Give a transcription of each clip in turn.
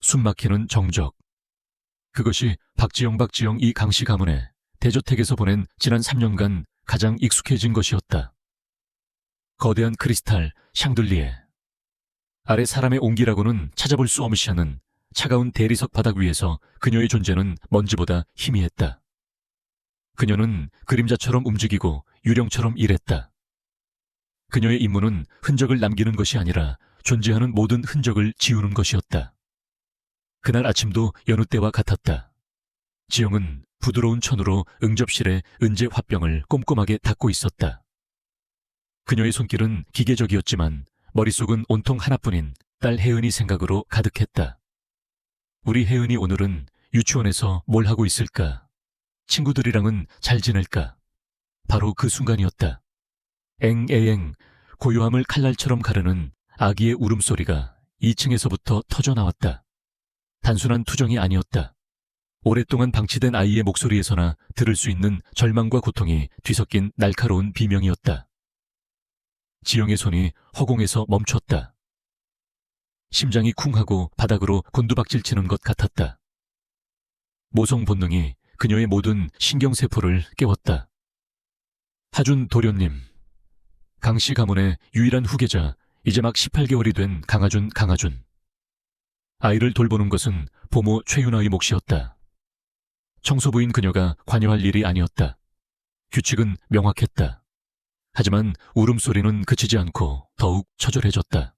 숨막히는 정적. 그것이 박지영 이 강씨 가문의 대저택에서 보낸 지난 3년간 가장 익숙해진 것이었다. 거대한 크리스탈 샹들리에. 아래 사람의 온기라고는 찾아볼 수 없이 하는 차가운 대리석 바닥 위에서 그녀의 존재는 먼지보다 희미했다. 그녀는 그림자처럼 움직이고 유령처럼 일했다. 그녀의 임무는 흔적을 남기는 것이 아니라 존재하는 모든 흔적을 지우는 것이었다. 그날 아침도 여느 때와 같았다. 지영은 부드러운 천으로 응접실의 은재 화병을 꼼꼼하게 닦고 있었다. 그녀의 손길은 기계적이었지만 머릿속은 온통 하나뿐인 딸 혜은이 생각으로 가득했다. 우리 혜은이 오늘은 유치원에서 뭘 하고 있을까? 친구들이랑은 잘 지낼까? 바로 그 순간이었다. 앵애앵, 고요함을 칼날처럼 가르는 아기의 울음소리가 2층에서부터 터져나왔다. 단순한 투정이 아니었다. 오랫동안 방치된 아이의 목소리에서나 들을 수 있는 절망과 고통이 뒤섞인 날카로운 비명이었다. 지영의 손이 허공에서 멈췄다. 심장이 쿵하고 바닥으로 곤두박질 치는 것 같았다. 모성 본능이 그녀의 모든 신경세포를 깨웠다. 하준 도련님, 강씨 가문의 유일한 후계자, 이제 막 18개월이 된 강하준. 아이를 돌보는 것은 보모 최윤아의 몫이었다. 청소부인 그녀가 관여할 일이 아니었다. 규칙은 명확했다. 하지만 울음소리는 그치지 않고 더욱 처절해졌다.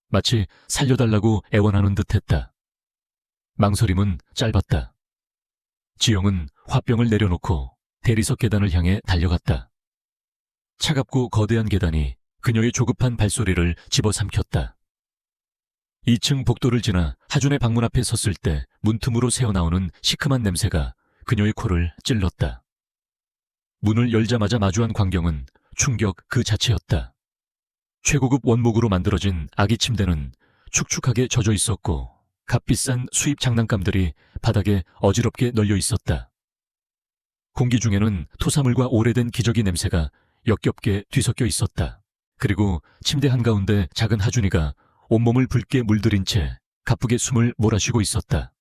마치 살려달라고 애원하는 듯했다. 망설임은 짧았다. 지영은 화병을 내려놓고 대리석 계단을 향해 달려갔다. 차갑고 거대한 계단이 그녀의 조급한 발소리를 집어삼켰다. 2층 복도를 지나 하준의 방문 앞에 섰을 때 문틈으로 새어나오는 시큼한 냄새가 그녀의 코를 찔렀다. 문을 열자마자 마주한 광경은 충격 그 자체였다. 최고급 원목으로 만들어진 아기 침대는 축축하게 젖어 있었고 값비싼 수입 장난감들이 바닥에 어지럽게 널려 있었다. 공기 중에는 토사물과 오래된 기저귀 냄새가 역겹게 뒤섞여 있었다. 그리고 침대 한가운데 작은 하준이가 온몸을 붉게 물들인 채 가쁘게 숨을 몰아쉬고 있었다.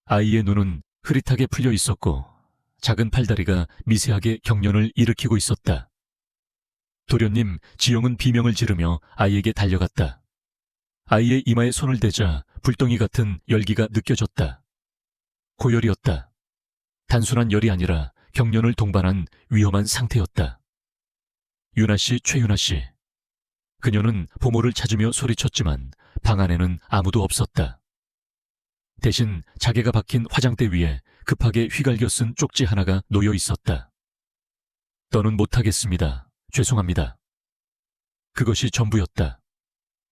아이의 눈은 흐릿하게 풀려 있었고 작은 팔다리가 미세하게 경련을 일으키고 있었다. 도련님, 지영은 비명을 지르며 아이에게 달려갔다. 아이의 이마에 손을 대자 불덩이 같은 열기가 느껴졌다. 고열이었다. 단순한 열이 아니라 경련을 동반한 위험한 상태였다. 윤아씨, 최윤아씨. 그녀는 보모를 찾으며 소리쳤지만 방 안에는 아무도 없었다. 대신 자개가 박힌 화장대 위에 급하게 휘갈겨 쓴 쪽지 하나가 놓여 있었다. 더는 못하겠습니다. 죄송합니다. 그것이 전부였다.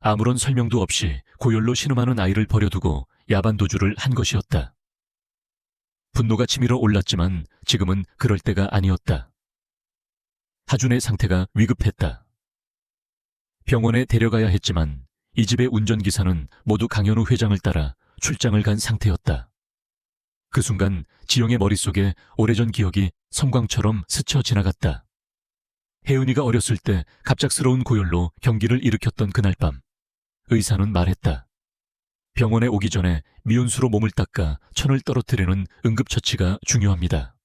아무런 설명도 없이 고열로 신음하는 아이를 버려두고 야반도주를 한 것이었다. 분노가 치밀어 올랐지만 지금은 그럴 때가 아니었다. 하준의 상태가 위급했다. 병원에 데려가야 했지만 이 집의 운전기사는 모두 강현우 회장을 따라 출장을 간 상태였다. 그 순간 지영의 머릿속에 오래전 기억이 섬광처럼 스쳐 지나갔다. 혜은이가 어렸을 때 갑작스러운 고열로 경기를 일으켰던 그날 밤, 의사는 말했다. 병원에 오기 전에 미온수로 몸을 닦아 천을 떨어뜨리는 응급처치가 중요합니다.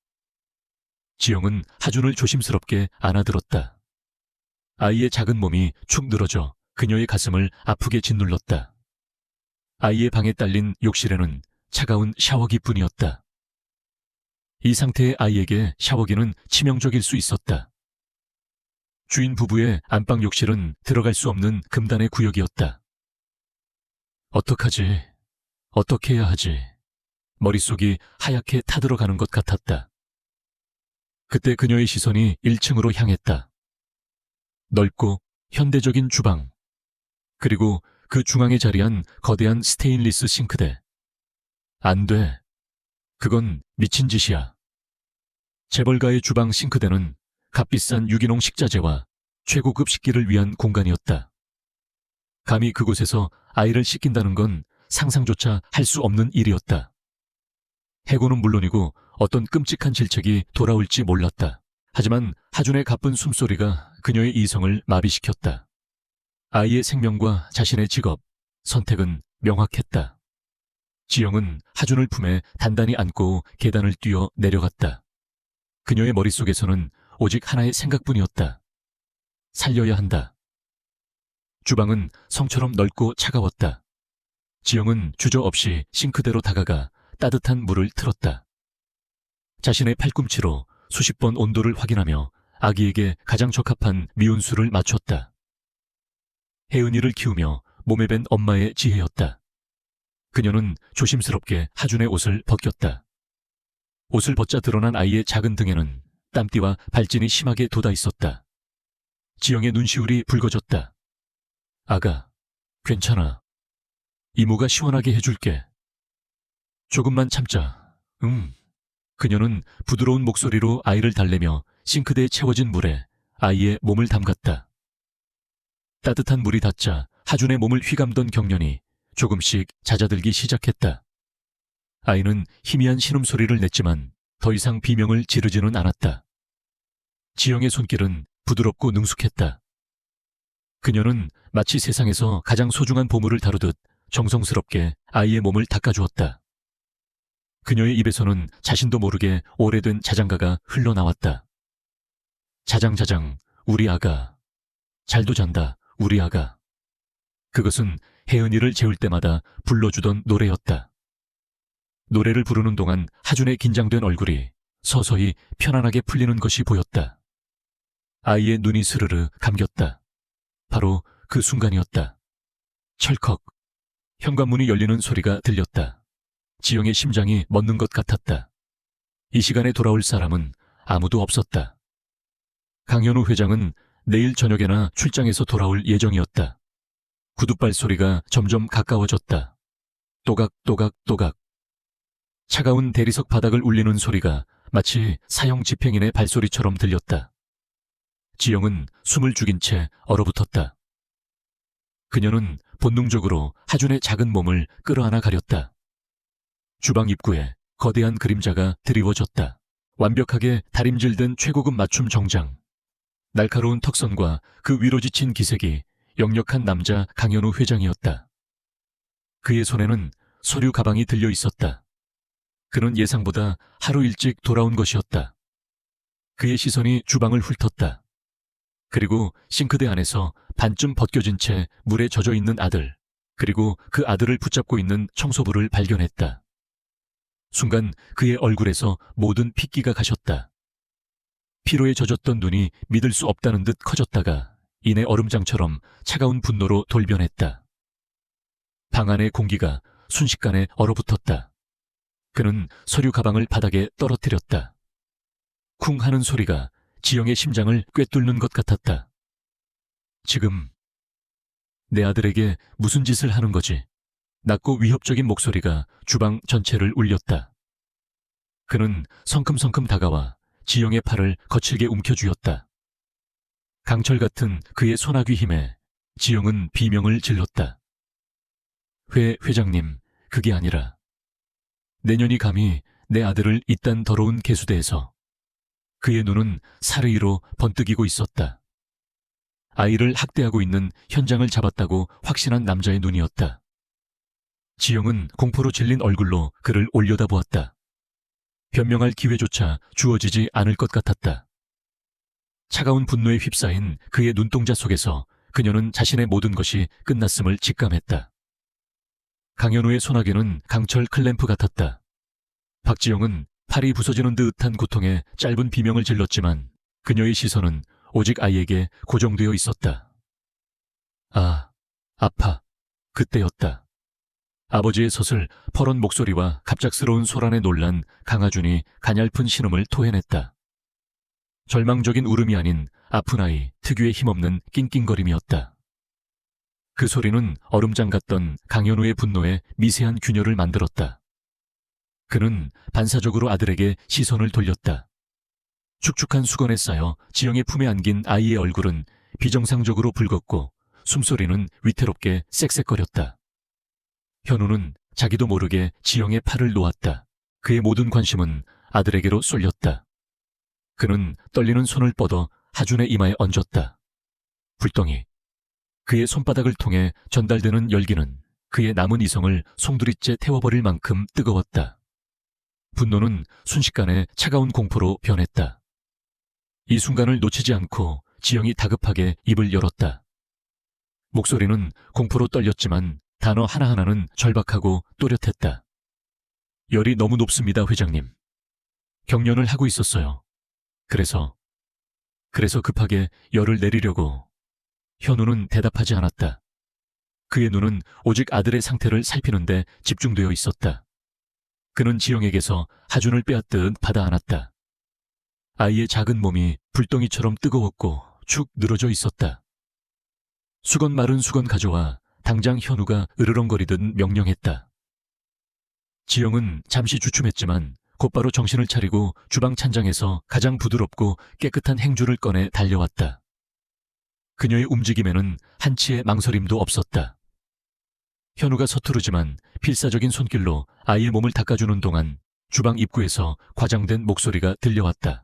지영은 하준을 조심스럽게 안아들었다. 아이의 작은 몸이 축 늘어져 그녀의 가슴을 아프게 짓눌렀다. 아이의 방에 딸린 욕실에는 차가운 샤워기뿐이었다. 이 상태의 아이에게 샤워기는 치명적일 수 있었다. 주인 부부의 안방 욕실은 들어갈 수 없는 금단의 구역이었다. 어떡하지? 어떻게 해야 하지? 머릿속이 하얗게 타들어가는 것 같았다. 그때 그녀의 시선이 1층으로 향했다. 넓고 현대적인 주방, 그리고 그 중앙에 자리한 거대한 스테인리스 싱크대. 안 돼. 그건 미친 짓이야. 재벌가의 주방 싱크대는 값비싼 유기농 식자재와 최고급 식기를 위한 공간이었다. 감히 그곳에서 아이를 씻긴다는 건 상상조차 할 수 없는 일이었다. 해고는 물론이고 어떤 끔찍한 질책이 돌아올지 몰랐다. 하지만 하준의 가쁜 숨소리가 그녀의 이성을 마비시켰다. 아이의 생명과 자신의 직업, 선택은 명확했다. 지영은 하준을 품에 단단히 안고 계단을 뛰어 내려갔다. 그녀의 머릿속에서는 오직 하나의 생각뿐이었다. 살려야 한다. 주방은 성처럼 넓고 차가웠다. 지영은 주저없이 싱크대로 다가가 따뜻한 물을 틀었다. 자신의 팔꿈치로 수십 번 온도를 확인하며 아기에게 가장 적합한 미온수를 맞췄다. 혜은이를 키우며 몸에 밴 엄마의 지혜였다. 그녀는 조심스럽게 하준의 옷을 벗겼다. 옷을 벗자 드러난 아이의 작은 등에는 땀띠와 발진이 심하게 돋아 있었다. 지영의 눈시울이 붉어졌다. 아가, 괜찮아. 이모가 시원하게 해줄게. 조금만 참자. 그녀는 부드러운 목소리로 아이를 달래며 싱크대에 채워진 물에 아이의 몸을 담갔다. 따뜻한 물이 닿자 하준의 몸을 휘감던 경련이 조금씩 잦아들기 시작했다. 아이는 희미한 신음소리를 냈지만 더 이상 비명을 지르지는 않았다. 지영의 손길은 부드럽고 능숙했다. 그녀는 마치 세상에서 가장 소중한 보물을 다루듯 정성스럽게 아이의 몸을 닦아주었다. 그녀의 입에서는 자신도 모르게 오래된 자장가가 흘러나왔다. 자장자장, 우리 아가. 잘도 잔다, 우리 아가. 그것은 혜은이를 재울 때마다 불러주던 노래였다. 노래를 부르는 동안 하준의 긴장된 얼굴이 서서히 편안하게 풀리는 것이 보였다. 아이의 눈이 스르르 감겼다. 바로 그 순간이었다. 철컥. 현관문이 열리는 소리가 들렸다. 지영의 심장이 멎는 것 같았다. 이 시간에 돌아올 사람은 아무도 없었다. 강현우 회장은 내일 저녁에나 출장에서 돌아올 예정이었다. 구둣발 소리가 점점 가까워졌다. 또각또각또각. 차가운 대리석 바닥을 울리는 소리가 마치 사형 집행인의 발소리처럼 들렸다. 지영은 숨을 죽인 채 얼어붙었다. 그녀는 본능적으로 하준의 작은 몸을 끌어안아 가렸다. 주방 입구에 거대한 그림자가 드리워졌다. 완벽하게 다림질된 최고급 맞춤 정장. 날카로운 턱선과 그 위로 지친 기색이 역력한 남자 강현우 회장이었다. 그의 손에는 서류 가방이 들려 있었다. 그는 예상보다 하루 일찍 돌아온 것이었다. 그의 시선이 주방을 훑었다. 그리고 싱크대 안에서 반쯤 벗겨진 채 물에 젖어 있는 아들, 그리고 그 아들을 붙잡고 있는 청소부를 발견했다. 순간 그의 얼굴에서 모든 핏기가 가셨다. 피로에 젖었던 눈이 믿을 수 없다는 듯 커졌다가 이내 얼음장처럼 차가운 분노로 돌변했다. 방 안의 공기가 순식간에 얼어붙었다. 그는 서류 가방을 바닥에 떨어뜨렸다. 쿵 하는 소리가 지영의 심장을 꿰뚫는 것 같았다. 지금 내 아들에게 무슨 짓을 하는 거지? 낮고 위협적인 목소리가 주방 전체를 울렸다. 그는 성큼성큼 다가와 지영의 팔을 거칠게 움켜쥐었다. 강철 같은 그의 소나귀 힘에 지영은 비명을 질렀다. 회장님, 그게 아니라 내년이 감히 내 아들을 이딴 더러운 개수대에서. 그의 눈은 사르이로 번뜩이고 있었다. 아이를 학대하고 있는 현장을 잡았다고 확신한 남자의 눈이었다. 지영은 공포로 질린 얼굴로 그를 올려다보았다. 변명할 기회조차 주어지지 않을 것 같았다. 차가운 분노에 휩싸인 그의 눈동자 속에서 그녀는 자신의 모든 것이 끝났음을 직감했다. 강현우의 소나기는 강철 클램프 같았다. 박지영은 팔이 부서지는 듯한 고통에 짧은 비명을 질렀지만 그녀의 시선은 오직 아이에게 고정되어 있었다. 아, 아파. 그때였다. 아버지의 서슬 퍼런 목소리와 갑작스러운 소란에 놀란 강하준이 가냘픈 신음을 토해냈다. 절망적인 울음이 아닌 아픈 아이 특유의 힘없는 낑낑거림이었다. 그 소리는 얼음장 같던 강현우의 분노에 미세한 균열을 만들었다. 그는 반사적으로 아들에게 시선을 돌렸다. 축축한 수건에 쌓여 지영의 품에 안긴 아이의 얼굴은 비정상적으로 붉었고 숨소리는 위태롭게 쌕쌕거렸다. 현우는 자기도 모르게 지영의 팔을 놓았다. 그의 모든 관심은 아들에게로 쏠렸다. 그는 떨리는 손을 뻗어 하준의 이마에 얹었다. 불덩이. 그의 손바닥을 통해 전달되는 열기는 그의 남은 이성을 송두리째 태워버릴 만큼 뜨거웠다. 분노는 순식간에 차가운 공포로 변했다. 이 순간을 놓치지 않고 지영이 다급하게 입을 열었다. 목소리는 공포로 떨렸지만 단어 하나하나는 절박하고 또렷했다. 열이 너무 높습니다, 회장님. 경련을 하고 있었어요. 그래서 급하게 열을 내리려고. 현우는 대답하지 않았다. 그의 눈은 오직 아들의 상태를 살피는데 집중되어 있었다. 그는 지영에게서 하준을 빼앗듯 받아 안았다. 아이의 작은 몸이 불덩이처럼 뜨거웠고 축 늘어져 있었다. 수건 마른 수건 가져와 당장 현우가 으르렁거리듯 명령했다. 지영은 잠시 주춤했지만 곧바로 정신을 차리고 주방 찬장에서 가장 부드럽고 깨끗한 행주를 꺼내 달려왔다. 그녀의 움직임에는 한치의 망설임도 없었다. 현우가 서투르지만 필사적인 손길로 아이의 몸을 닦아주는 동안 주방 입구에서 과장된 목소리가 들려왔다.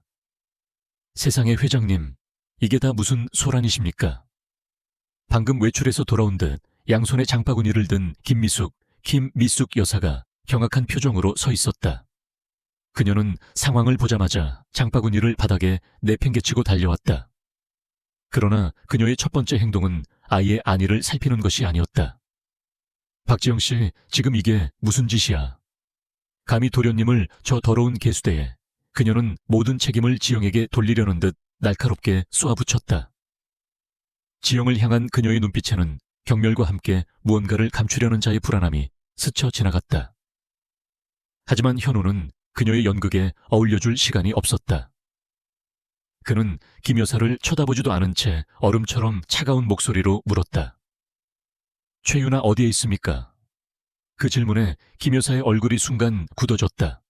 세상에 회장님, 이게 다 무슨 소란이십니까? 방금 외출해서 돌아온 듯 양손에 장바구니를 든 김미숙 여사가 경악한 표정으로 서 있었다. 그녀는 상황을 보자마자 장바구니를 바닥에 내팽개치고 달려왔다. 그러나 그녀의 첫 번째 행동은 아이의 안위를 살피는 것이 아니었다. 박지영 씨, 지금 이게 무슨 짓이야? 감히 도련님을 저 더러운 개수대에. 그녀는 모든 책임을 지영에게 돌리려는 듯 날카롭게 쏘아붙였다. 지영을 향한 그녀의 눈빛에는 경멸과 함께 무언가를 감추려는 자의 불안함이 스쳐 지나갔다. 하지만 현우는 그녀의 연극에 어울려줄 시간이 없었다. 그는 김 여사를 쳐다보지도 않은 채 얼음처럼 차가운 목소리로 물었다. 최유나 어디에 있습니까? 그 질문에 김 여사의 얼굴이 순간 굳어졌다.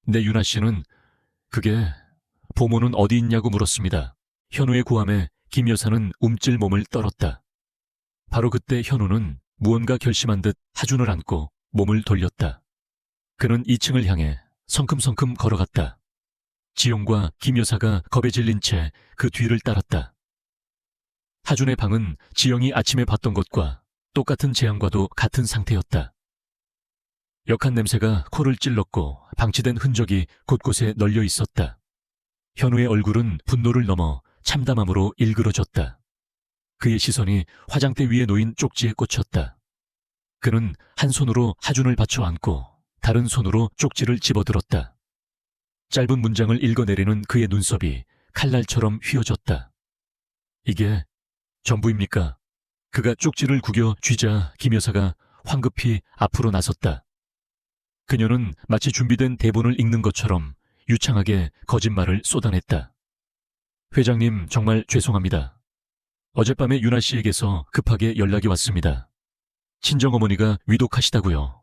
내 유나 씨는 그게 보모는 어디 있냐고 물었습니다. 현우의 고함에 김 여사는 움찔 몸을 떨었다. 바로 그때 현우는 무언가 결심한 듯 하준을 안고 몸을 돌렸다. 그는 2층을 향해 성큼성큼 걸어갔다. 지용과 김 여사가 겁에 질린 채 그 뒤를 따랐다. 하준의 방은 지영이 아침에 봤던 것과 똑같은 재앙과도 같은 상태였다. 역한 냄새가 코를 찔렀고 방치된 흔적이 곳곳에 널려 있었다. 현우의 얼굴은 분노를 넘어 참담함으로 일그러졌다. 그의 시선이 화장대 위에 놓인 쪽지에 꽂혔다. 그는 한 손으로 하준을 받쳐 안고 다른 손으로 쪽지를 집어들었다. 짧은 문장을 읽어내리는 그의 눈썹이 칼날처럼 휘어졌다. 이게 전부입니까? 그가 쪽지를 구겨 쥐자 김 여사가 황급히 앞으로 나섰다. 그녀는 마치 준비된 대본을 읽는 것처럼 유창하게 거짓말을 쏟아냈다. 회장님, 정말 죄송합니다. 어젯밤에 유나 씨에게서 급하게 연락이 왔습니다. 친정어머니가 위독하시다고요.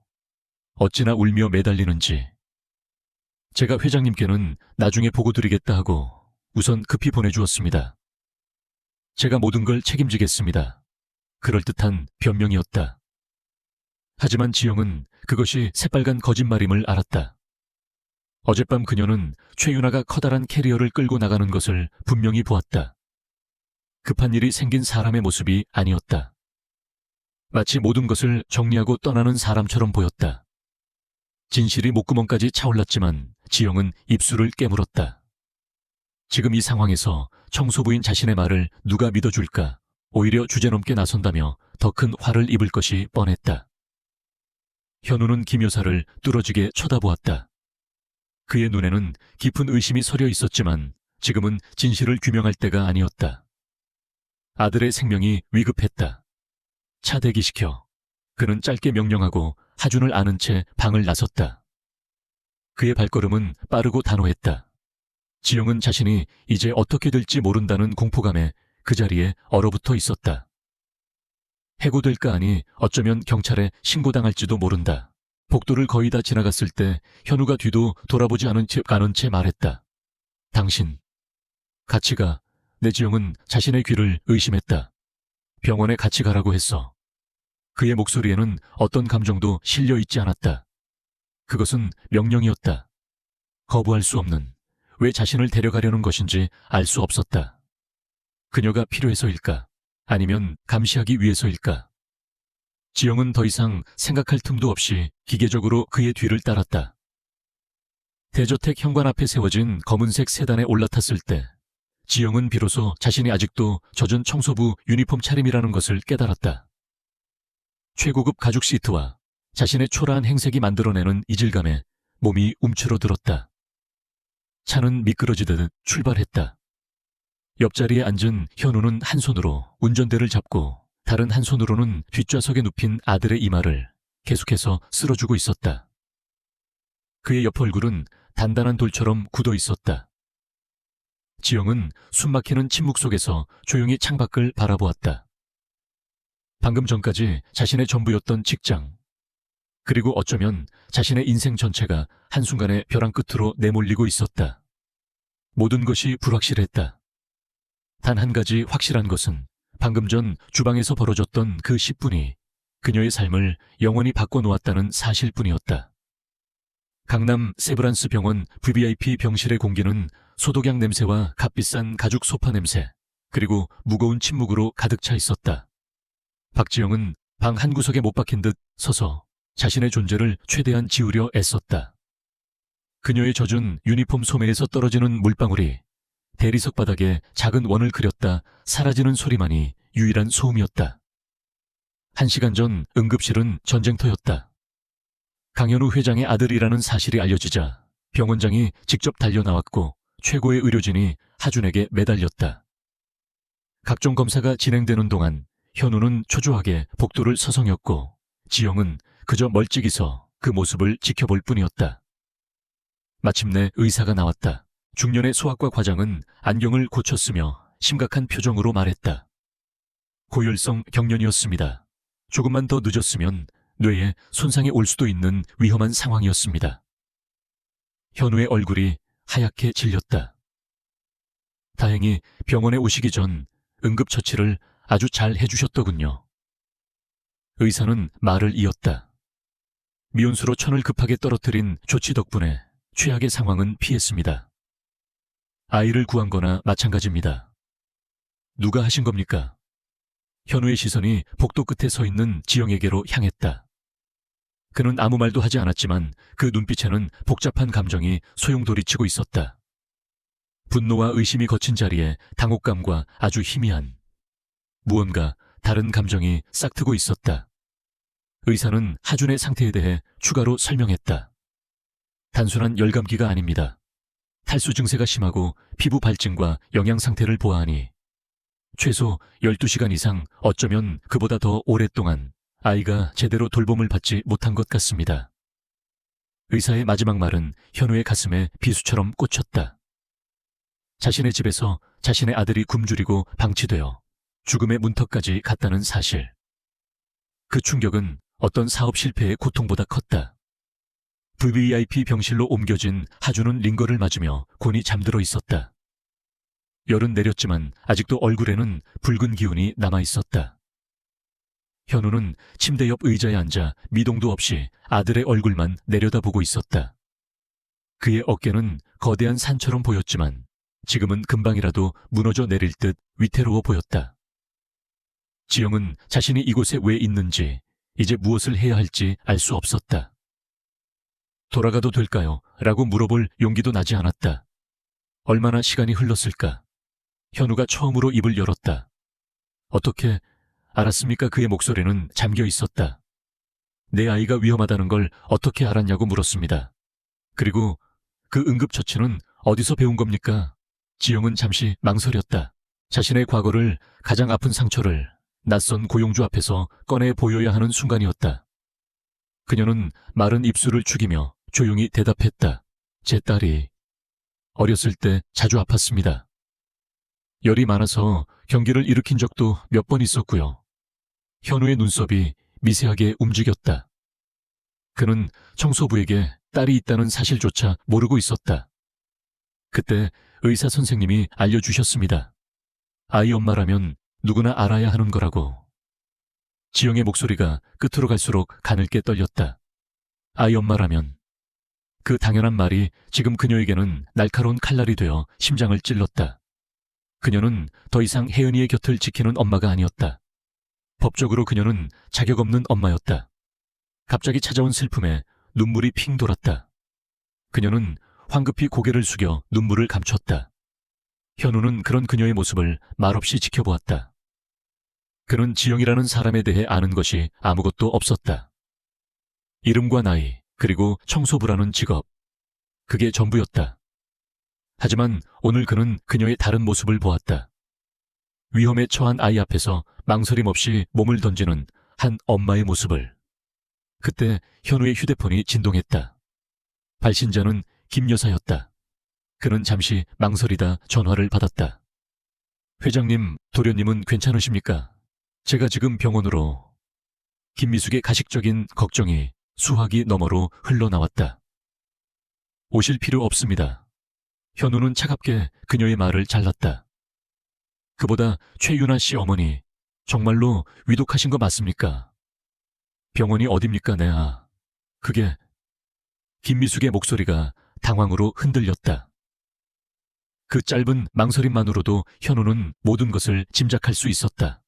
어찌나 울며 매달리는지. 제가 회장님께는 나중에 보고 드리겠다 하고 우선 급히 보내주었습니다. 제가 모든 걸 책임지겠습니다. 그럴듯한 변명이었다. 하지만 지영은 그것이 새빨간 거짓말임을 알았다. 어젯밤 그녀는 최유나가 커다란 캐리어를 끌고 나가는 것을 분명히 보았다. 급한 일이 생긴 사람의 모습이 아니었다. 마치 모든 것을 정리하고 떠나는 사람처럼 보였다. 진실이 목구멍까지 차올랐지만 지영은 입술을 깨물었다. 지금 이 상황에서 청소부인 자신의 말을 누가 믿어줄까? 오히려 주제넘게 나선다며 더 큰 화를 입을 것이 뻔했다. 현우는 김 여사를 뚫어지게 쳐다보았다. 그의 눈에는 깊은 의심이 서려 있었지만 지금은 진실을 규명할 때가 아니었다. 아들의 생명이 위급했다. 차 대기시켜. 그는 짧게 명령하고 하준을 아는 채 방을 나섰다. 그의 발걸음은 빠르고 단호했다. 지영은 자신이 이제 어떻게 될지 모른다는 공포감에 그 자리에 얼어붙어 있었다. 해고될까 하니 어쩌면 경찰에 신고당할지도 모른다. 복도를 거의 다 지나갔을 때 현우가 뒤도 돌아보지 않은 채 말했다. 당신, 같이 가. 내 지영은 자신의 귀를 의심했다. 병원에 같이 가라고 했어. 그의 목소리에는 어떤 감정도 실려 있지 않았다. 그것은 명령이었다. 거부할 수 없는, 왜 자신을 데려가려는 것인지 알 수 없었다. 그녀가 필요해서일까? 아니면 감시하기 위해서일까? 지영은 더 이상 생각할 틈도 없이 기계적으로 그의 뒤를 따랐다. 대저택 현관 앞에 세워진 검은색 세단에 올라탔을 때 지영은 비로소 자신이 아직도 젖은 청소부 유니폼 차림이라는 것을 깨달았다. 최고급 가죽 시트와 자신의 초라한 행색이 만들어내는 이질감에 몸이 움츠러들었다. 차는 미끄러지듯 출발했다. 옆자리에 앉은 현우는 한 손으로 운전대를 잡고 다른 한 손으로는 뒷좌석에 눕힌 아들의 이마를 계속해서 쓸어주고 있었다. 그의 옆 얼굴은 단단한 돌처럼 굳어 있었다. 지영은 숨막히는 침묵 속에서 조용히 창밖을 바라보았다. 방금 전까지 자신의 전부였던 직장, 그리고 어쩌면 자신의 인생 전체가 한순간에 벼랑 끝으로 내몰리고 있었다. 모든 것이 불확실했다. 단 한 가지 확실한 것은 방금 전 주방에서 벌어졌던 그 10분이 그녀의 삶을 영원히 바꿔놓았다는 사실뿐이었다. 강남 세브란스 병원 VVIP 병실의 공기는 소독약 냄새와 값비싼 가죽 소파 냄새, 그리고 무거운 침묵으로 가득 차 있었다. 박지영은 방 한 구석에 못 박힌 듯 서서 자신의 존재를 최대한 지우려 애썼다. 그녀의 젖은 유니폼 소매에서 떨어지는 물방울이 대리석 바닥에 작은 원을 그렸다 사라지는 소리만이 유일한 소음이었다. 1시간 전 응급실은 전쟁터였다. 강현우 회장의 아들이라는 사실이 알려지자 병원장이 직접 달려나왔고 최고의 의료진이 하준에게 매달렸다. 각종 검사가 진행되는 동안 현우는 초조하게 복도를 서성였고 지영은 그저 멀찍이 서 그 모습을 지켜볼 뿐이었다. 마침내 의사가 나왔다. 중년의 소아과 과장은 안경을 고쳤으며 심각한 표정으로 말했다. 고열성 경련이었습니다. 조금만 더 늦었으면 뇌에 손상이 올 수도 있는 위험한 상황이었습니다. 현우의 얼굴이 하얗게 질렸다. 다행히 병원에 오시기 전 응급처치를 아주 잘 해주셨더군요. 의사는 말을 이었다. 미온수로 천을 급하게 떨어뜨린 조치 덕분에 최악의 상황은 피했습니다. 아이를 구한 거나 마찬가지입니다. 누가 하신 겁니까? 현우의 시선이 복도 끝에 서 있는 지영에게로 향했다. 그는 아무 말도 하지 않았지만 그 눈빛에는 복잡한 감정이 소용돌이치고 있었다. 분노와 의심이 거친 자리에 당혹감과 아주 희미한 무언가 다른 감정이 싹트고 있었다. 의사는 하준의 상태에 대해 추가로 설명했다. 단순한 열감기가 아닙니다. 탈수 증세가 심하고 피부 발진과 영양 상태를 보아하니 최소 12시간 이상, 어쩌면 그보다 더 오랫동안 아이가 제대로 돌봄을 받지 못한 것 같습니다. 의사의 마지막 말은 현우의 가슴에 비수처럼 꽂혔다. 자신의 집에서 자신의 아들이 굶주리고 방치되어 죽음의 문턱까지 갔다는 사실. 그 충격은 어떤 사업 실패의 고통보다 컸다. VVIP 병실로 옮겨진 하준은 링거를 맞으며 곤히 잠들어 있었다. 열은 내렸지만 아직도 얼굴에는 붉은 기운이 남아있었다. 현우는 침대 옆 의자에 앉아 미동도 없이 아들의 얼굴만 내려다보고 있었다. 그의 어깨는 거대한 산처럼 보였지만 지금은 금방이라도 무너져 내릴 듯 위태로워 보였다. 지영은 자신이 이곳에 왜 있는지, 이제 무엇을 해야 할지 알 수 없었다. 돌아가도 될까요? 라고 물어볼 용기도 나지 않았다. 얼마나 시간이 흘렀을까? 현우가 처음으로 입을 열었다. 어떻게 알았습니까? 그의 목소리는 잠겨 있었다. 내 아이가 위험하다는 걸 어떻게 알았냐고 물었습니다. 그리고 그 응급처치는 어디서 배운 겁니까? 지영은 잠시 망설였다. 자신의 과거를, 가장 아픈 상처를 낯선 고용주 앞에서 꺼내 보여야 하는 순간이었다. 그녀는 마른 입술을 죽이며 조용히 대답했다. 제 딸이 어렸을 때 자주 아팠습니다. 열이 많아서 경기를 일으킨 적도 몇 번 있었고요. 현우의 눈썹이 미세하게 움직였다. 그는 청소부에게 딸이 있다는 사실조차 모르고 있었다. 그때 의사 선생님이 알려주셨습니다. 아이 엄마라면 누구나 알아야 하는 거라고. 지영의 목소리가 끝으로 갈수록 가늘게 떨렸다. 아이 엄마라면. 그 당연한 말이 지금 그녀에게는 날카로운 칼날이 되어 심장을 찔렀다. 그녀는 더 이상 혜은이의 곁을 지키는 엄마가 아니었다. 법적으로 그녀는 자격 없는 엄마였다. 갑자기 찾아온 슬픔에 눈물이 핑 돌았다. 그녀는 황급히 고개를 숙여 눈물을 감췄다. 현우는 그런 그녀의 모습을 말없이 지켜보았다. 그는 지영이라는 사람에 대해 아는 것이 아무것도 없었다. 이름과 나이, 그리고 청소부라는 직업. 그게 전부였다. 하지만 오늘 그는 그녀의 다른 모습을 보았다. 위험에 처한 아이 앞에서 망설임 없이 몸을 던지는 한 엄마의 모습을. 그때 현우의 휴대폰이 진동했다. 발신자는 김 여사였다. 그는 잠시 망설이다 전화를 받았다. 회장님, 도련님은 괜찮으십니까? 제가 지금 병원으로. 김미숙의 가식적인 걱정이 수화기 너머로 흘러나왔다. 오실 필요 없습니다. 현우는 차갑게 그녀의 말을 잘랐다. 그보다 최윤아 씨 어머니, 정말로 위독하신 거 맞습니까? 병원이 어딥니까, 내아? 그게... 김미숙의 목소리가 당황으로 흔들렸다. 그 짧은 망설임만으로도 현우는 모든 것을 짐작할 수 있었다.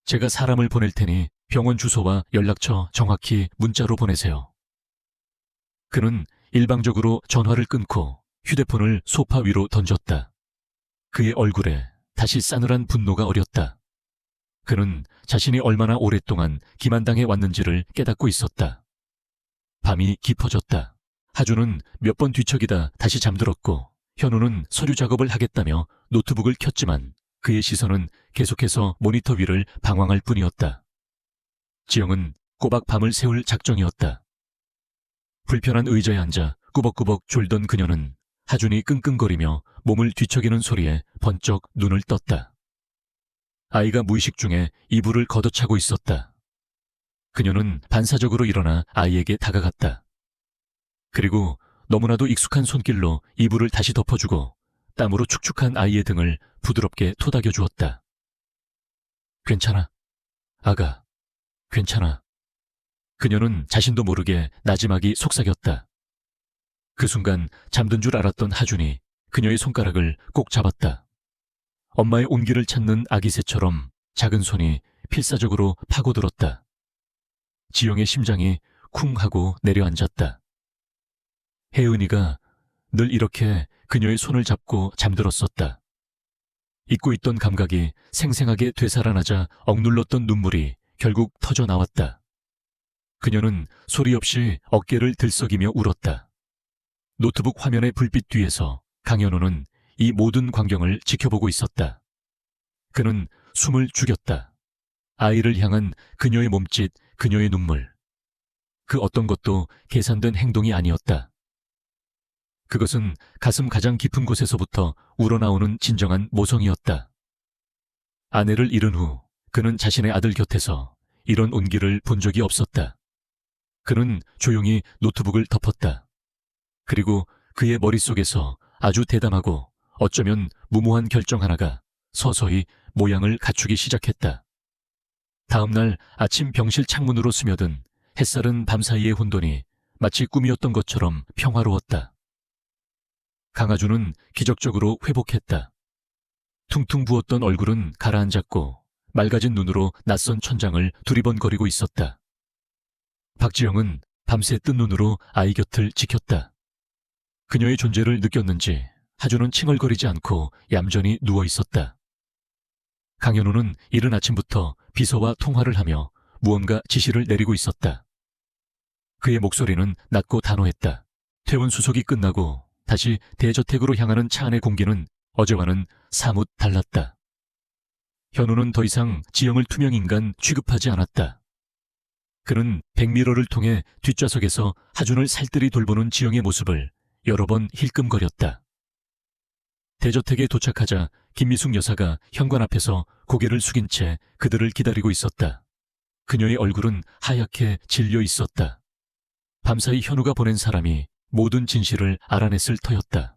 제가 사람을 보낼 테니 병원 주소와 연락처 정확히 문자로 보내세요. 그는 일방적으로 전화를 끊고 휴대폰을 소파 위로 던졌다. 그의 얼굴에 다시 싸늘한 분노가 어렸다. 그는 자신이 얼마나 오랫동안 기만당해 왔는지를 깨닫고 있었다. 밤이 깊어졌다. 하주는 몇 번 뒤척이다 다시 잠들었고 현우는 서류 작업을 하겠다며 노트북을 켰지만 그의 시선은 계속해서 모니터 위를 방황할 뿐이었다. 지영은 꼬박 밤을 새울 작정이었다. 불편한 의자에 앉아 꾸벅꾸벅 졸던 그녀는 하준이 끙끙거리며 몸을 뒤척이는 소리에 번쩍 눈을 떴다. 아이가 무의식 중에 이불을 걷어차고 있었다. 그녀는 반사적으로 일어나 아이에게 다가갔다. 그리고 너무나도 익숙한 손길로 이불을 다시 덮어주고 땀으로 축축한 아이의 등을 부드럽게 토닥여 주었다. 괜찮아. 아가, 괜찮아. 그녀는 자신도 모르게 나지막이 속삭였다. 그 순간 잠든 줄 알았던 하준이 그녀의 손가락을 꼭 잡았다. 엄마의 온기를 찾는 아기 새처럼 작은 손이 필사적으로 파고들었다. 지영의 심장이 쿵 하고 내려앉았다. 혜은이가 늘 이렇게 그녀의 손을 잡고 잠들었었다. 잊고 있던 감각이 생생하게 되살아나자 억눌렀던 눈물이 결국 터져 나왔다. 그녀는 소리 없이 어깨를 들썩이며 울었다. 노트북 화면의 불빛 뒤에서 강현우는 이 모든 광경을 지켜보고 있었다. 그는 숨을 죽였다. 아이를 향한 그녀의 몸짓, 그녀의 눈물. 그 어떤 것도 계산된 행동이 아니었다. 그것은 가슴 가장 깊은 곳에서부터 우러나오는 진정한 모성이었다. 아내를 잃은 후 그는 자신의 아들 곁에서 이런 온기를 본 적이 없었다. 그는 조용히 노트북을 덮었다. 그리고 그의 머릿속에서 아주 대담하고 어쩌면 무모한 결정 하나가 서서히 모양을 갖추기 시작했다. 다음 날 아침 병실 창문으로 스며든 햇살은 밤사이의 혼돈이 마치 꿈이었던 것처럼 평화로웠다. 강아주는 기적적으로 회복했다. 퉁퉁 부었던 얼굴은 가라앉았고 맑아진 눈으로 낯선 천장을 두리번거리고 있었다. 박지영은 밤새 뜬 눈으로 아이 곁을 지켰다. 그녀의 존재를 느꼈는지 하주는 칭얼거리지 않고 얌전히 누워 있었다. 강현우는 이른 아침부터 비서와 통화를 하며 무언가 지시를 내리고 있었다. 그의 목소리는 낮고 단호했다. 퇴원 수속이 끝나고 다시 대저택으로 향하는 차 안의 공기는 어제와는 사뭇 달랐다. 현우는 더 이상 지영을 투명인간 취급하지 않았다. 그는 백미러를 통해 뒷좌석에서 하준을 살뜰히 돌보는 지영의 모습을 여러 번 힐끔거렸다. 대저택에 도착하자 김미숙 여사가 현관 앞에서 고개를 숙인 채 그들을 기다리고 있었다. 그녀의 얼굴은 하얗게 질려 있었다. 밤사이 현우가 보낸 사람이 모든 진실을 알아냈을 터였다.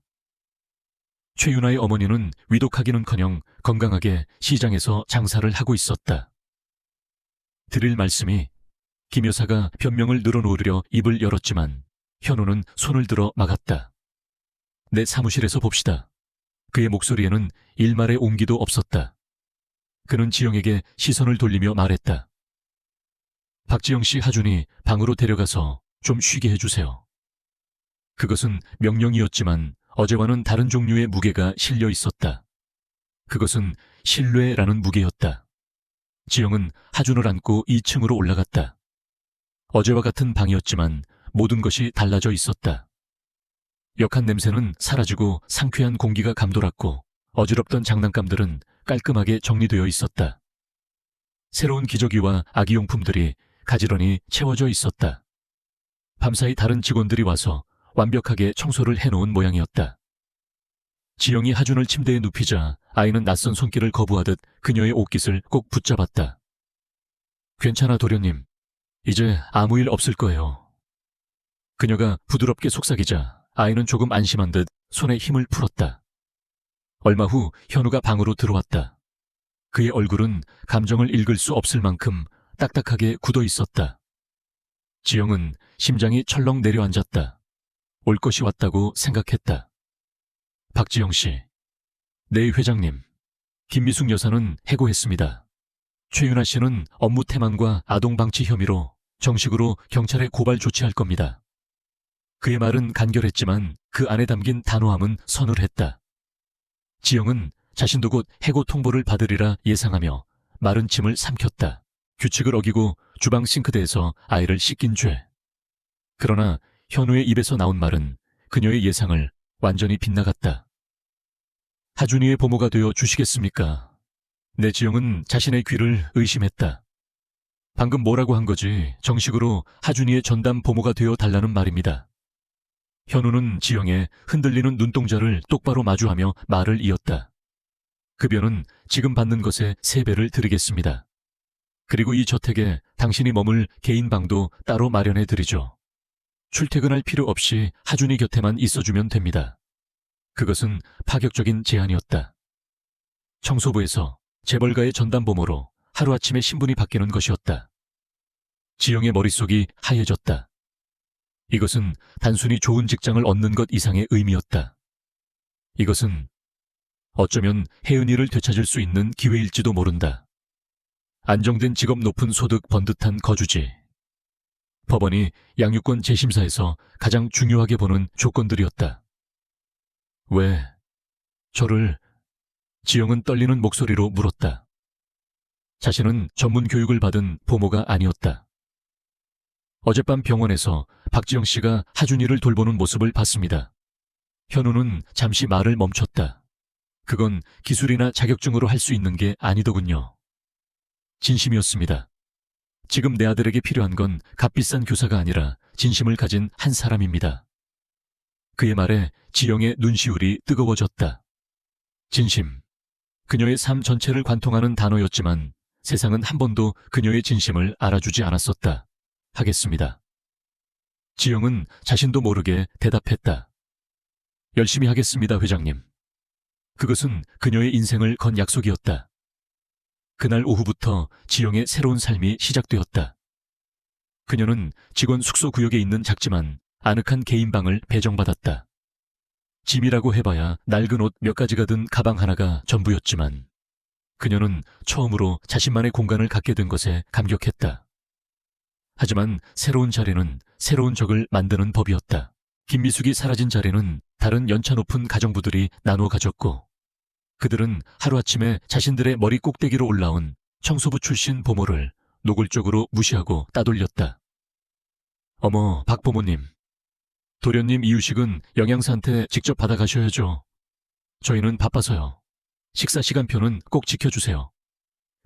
최윤아의 어머니는 위독하기는커녕 건강하게 시장에서 장사를 하고 있었다. 드릴 말씀이 김 여사가 변명을 늘어놓으려 입을 열었지만 현우는 손을 들어 막았다. 내 사무실에서 봅시다. 그의 목소리에는 일말의 온기도 없었다. 그는 지영에게 시선을 돌리며 말했다. 박지영 씨 하준이 방으로 데려가서 좀 쉬게 해주세요. 그것은 명령이었지만 어제와는 다른 종류의 무게가 실려 있었다. 그것은 신뢰라는 무게였다. 지영은 하준을 안고 2층으로 올라갔다. 어제와 같은 방이었지만 모든 것이 달라져 있었다. 역한 냄새는 사라지고 상쾌한 공기가 감돌았고 어지럽던 장난감들은 깔끔하게 정리되어 있었다. 새로운 기저귀와 아기용품들이 가지런히 채워져 있었다. 밤사이 다른 직원들이 와서 완벽하게 청소를 해놓은 모양이었다. 지영이 하준을 침대에 눕히자 아이는 낯선 손길을 거부하듯 그녀의 옷깃을 꼭 붙잡았다. 괜찮아, 도련님. 이제 아무 일 없을 거예요. 그녀가 부드럽게 속삭이자 아이는 조금 안심한 듯 손에 힘을 풀었다. 얼마 후 현우가 방으로 들어왔다. 그의 얼굴은 감정을 읽을 수 없을 만큼 딱딱하게 굳어 있었다. 지영은 심장이 철렁 내려앉았다. 올 것이 왔다고 생각했다. 박지영 씨, 네 회장님. 김미숙 여사는 해고했습니다. 최윤아 씨는 업무 태만과 아동방치 혐의로 정식으로 경찰에 고발 조치할 겁니다. 그의 말은 간결했지만 그 안에 담긴 단호함은 서늘했다. 지영은 자신도 곧 해고 통보를 받으리라 예상하며 마른 침을 삼켰다. 규칙을 어기고 주방 싱크대에서 아이를 씻긴 죄. 그러나 현우의 입에서 나온 말은 그녀의 예상을 완전히 빗나갔다. 하준이의 보모가 되어 주시겠습니까? 내 지영은 자신의 귀를 의심했다. 방금 뭐라고 한 거지? 정식으로 하준이의 전담 보모가 되어 달라는 말입니다. 현우는 지영의 흔들리는 눈동자를 똑바로 마주하며 말을 이었다. 급여는 지금 받는 것의 3배를 드리겠습니다. 그리고 이 저택에 당신이 머물 개인 방도 따로 마련해 드리죠. 출퇴근할 필요 없이 하준이 곁에만 있어주면 됩니다. 그것은 파격적인 제안이었다. 청소부에서 재벌가의 전담보모로 하루아침에 신분이 바뀌는 것이었다. 지영의 머릿속이 하얘졌다. 이것은 단순히 좋은 직장을 얻는 것 이상의 의미였다. 이것은 어쩌면 혜은이를 되찾을 수 있는 기회일지도 모른다. 안정된 직업, 높은 소득, 번듯한 거주지. 법원이 양육권 재심사에서 가장 중요하게 보는 조건들이었다. 왜 저를? 지영은 떨리는 목소리로 물었다. 자신은 전문 교육을 받은 보모가 아니었다. 어젯밤 병원에서 박지영 씨가 하준이를 돌보는 모습을 봤습니다. 현우는 잠시 말을 멈췄다. 그건 기술이나 자격증으로 할 수 있는 게 아니더군요. 진심이었습니다. 지금 내 아들에게 필요한 건 값비싼 교사가 아니라 진심을 가진 한 사람입니다. 그의 말에 지영의 눈시울이 뜨거워졌다. 진심. 그녀의 삶 전체를 관통하는 단어였지만 세상은 한 번도 그녀의 진심을 알아주지 않았었다. 하겠습니다. 지영은 자신도 모르게 대답했다. 열심히 하겠습니다, 회장님. 그것은 그녀의 인생을 건 약속이었다. 그날 오후부터 지영의 새로운 삶이 시작되었다. 그녀는 직원 숙소 구역에 있는 작지만 아늑한 개인방을 배정받았다. 짐이라고 해봐야 낡은 옷 몇 가지가 든 가방 하나가 전부였지만 그녀는 처음으로 자신만의 공간을 갖게 된 것에 감격했다. 하지만 새로운 자리는 새로운 적을 만드는 법이었다. 김미숙이 사라진 자리는 다른 연차 높은 가정부들이 나눠 가졌고 그들은 하루아침에 자신들의 머리 꼭대기로 올라온 청소부 출신 보모를 노골적으로 무시하고 따돌렸다. 어머, 박 보모님. 도련님 이유식은 영양사한테 직접 받아가셔야죠. 저희는 바빠서요. 식사 시간표는 꼭 지켜주세요.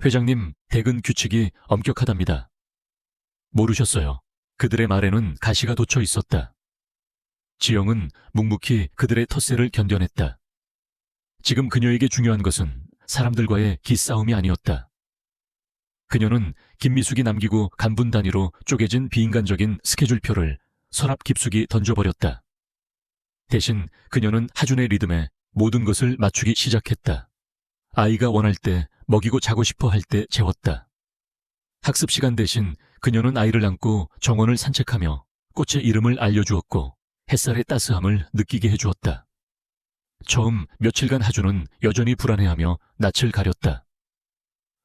회장님 퇴근 규칙이 엄격하답니다. 모르셨어요. 그들의 말에는 가시가 돋쳐 있었다. 지영은 묵묵히 그들의 텃세를 견뎌냈다. 지금 그녀에게 중요한 것은 사람들과의 기싸움이 아니었다. 그녀는 김미숙이 남기고 간분 단위로 쪼개진 비인간적인 스케줄표를 서랍 깊숙이 던져버렸다. 대신 그녀는 하준의 리듬에 모든 것을 맞추기 시작했다. 아이가 원할 때 먹이고 자고 싶어 할 때 재웠다. 학습 시간 대신 그녀는 아이를 안고 정원을 산책하며 꽃의 이름을 알려주었고 햇살의 따스함을 느끼게 해주었다. 처음 며칠간 하준은 여전히 불안해하며 낯을 가렸다.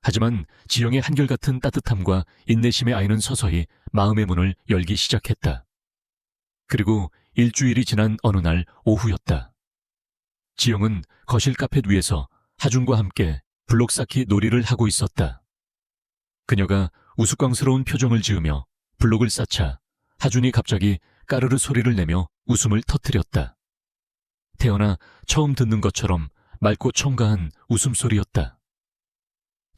하지만 지영의 한결같은 따뜻함과 인내심의 아이는 서서히 마음의 문을 열기 시작했다. 그리고 일주일이 지난 어느 날 오후였다. 지영은 거실 카펫 위에서 하준과 함께 블록 쌓기 놀이를 하고 있었다. 그녀가 우스꽝스러운 표정을 지으며 블록을 쌓자 하준이 갑자기 까르르 소리를 내며 웃음을 터뜨렸다. 태어나 처음 듣는 것처럼 맑고 청가한 웃음소리였다.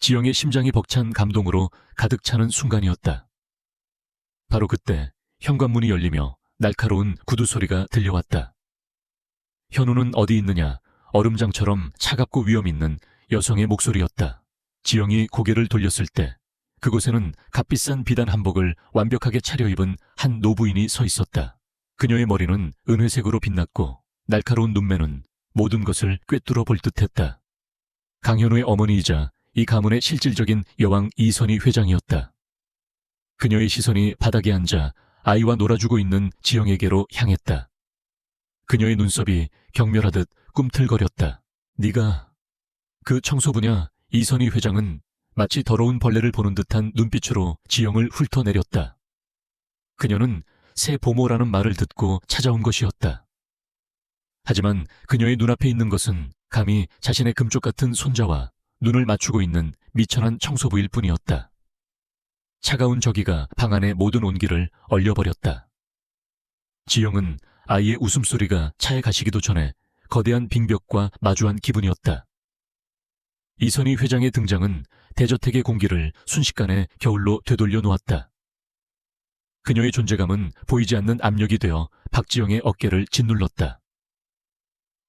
지영의 심장이 벅찬 감동으로 가득 차는 순간이었다. 바로 그때 현관문이 열리며 날카로운 구두 소리가 들려왔다. 현우는 어디 있느냐? 얼음장처럼 차갑고 위험 있는 여성의 목소리였다. 지영이 고개를 돌렸을 때 그곳에는 값비싼 비단 한복을 완벽하게 차려입은 한 노부인이 서 있었다. 그녀의 머리는 은회색으로 빛났고 날카로운 눈매는 모든 것을 꿰뚫어 볼 듯했다. 강현우의 어머니이자 이 가문의 실질적인 여왕 이선희 회장이었다. 그녀의 시선이 바닥에 앉아 아이와 놀아주고 있는 지영에게로 향했다. 그녀의 눈썹이 경멸하듯 꿈틀거렸다. 네가 그 청소부냐? 이선희 회장은 마치 더러운 벌레를 보는 듯한 눈빛으로 지영을 훑어내렸다. 그녀는 새 보모라는 말을 듣고 찾아온 것이었다. 하지만 그녀의 눈앞에 있는 것은 감히 자신의 금쪽 같은 손자와 눈을 맞추고 있는 미천한 청소부일 뿐이었다. 차가운 저기가 방 안의 모든 온기를 얼려버렸다. 지영은 아이의 웃음소리가 차에 가시기도 전에 거대한 빙벽과 마주한 기분이었다. 이선희 회장의 등장은 대저택의 공기를 순식간에 겨울로 되돌려 놓았다. 그녀의 존재감은 보이지 않는 압력이 되어 박지영의 어깨를 짓눌렀다.